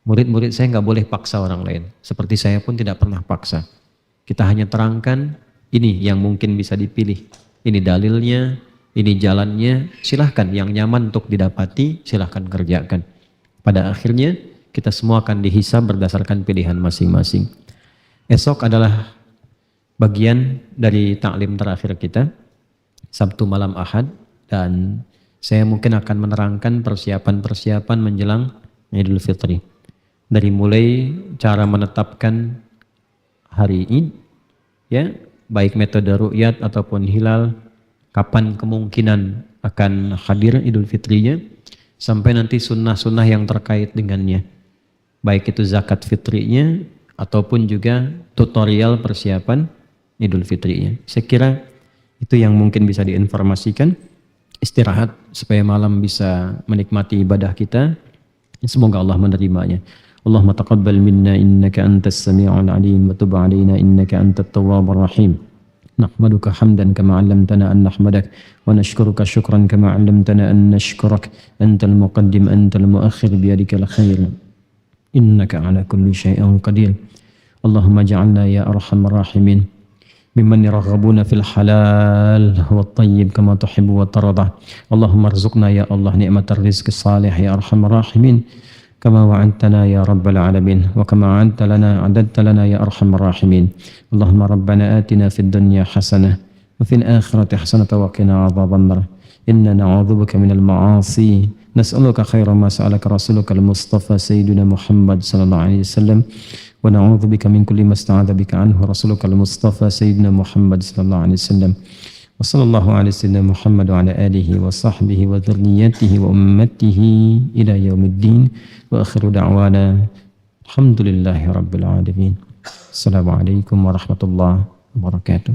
Murid-murid saya nggak boleh paksa orang lain. Seperti saya pun tidak pernah paksa. Kita hanya terangkan, ini yang mungkin bisa dipilih. Ini dalilnya, ini jalannya, silahkan yang nyaman untuk didapati, silahkan kerjakan. Pada akhirnya, kita semua akan dihisab berdasarkan pilihan masing-masing. Esok adalah bagian dari taklim terakhir kita, Sabtu malam Ahad, dan saya mungkin akan menerangkan persiapan-persiapan menjelang Idul Fitri. Dari mulai cara menetapkan hari Id, ya, baik metode ru'yat ataupun hilal, kapan kemungkinan akan hadir Idul Fitrinya, sampai nanti sunnah-sunnah yang terkait dengannya. Baik itu zakat fitrinya ataupun juga tutorial persiapan Idul Fitrinya. Saya kira itu yang mungkin bisa diinformasikan. Istirahat supaya malam bisa menikmati ibadah kita. Semoga Allah menerimanya. Allahumma taqabbal minna innaka antas sami'ul alim wa tub 'alaina innaka antat tawwabur rahim. نحمدك حمدا كما علمتنا أن نحمدك ونشكرك شكرا كما علمتنا أن نشكرك أنت المقدم أنت المؤخر بيدك الخير إنك على كل شيء قدير اللهم اجعلنا يا أرحم الراحمين ممن يرغبون في الحلال والطيب كما تحب وترضى اللهم ارزقنا يا الله نعمة الرزق الصالح يا أرحم الراحمين كما وعدتنا يا رب العالمين وكما عددت لنا يا أرحم الراحمين اللهم ربنا آتنا في الدنيا حسنة وفي الآخرة حسنة وقنا عذاب النار إنا نعوذ بك من المعاصي نسألك خير ما سألك رسولك المصطفى سيدنا محمد صلى الله عليه وسلم ونعوذ بك من كل ما استعاذ بك عنه رسولك المصطفى سيدنا محمد صلى الله عليه وسلم وصلى الله على سيدنا محمد وعلى آله وصحبه وذريته وأمته إلى يوم الدين وآخر دعوانا الحمد لله رب العالمين السلام عليكم ورحمة الله وبركاته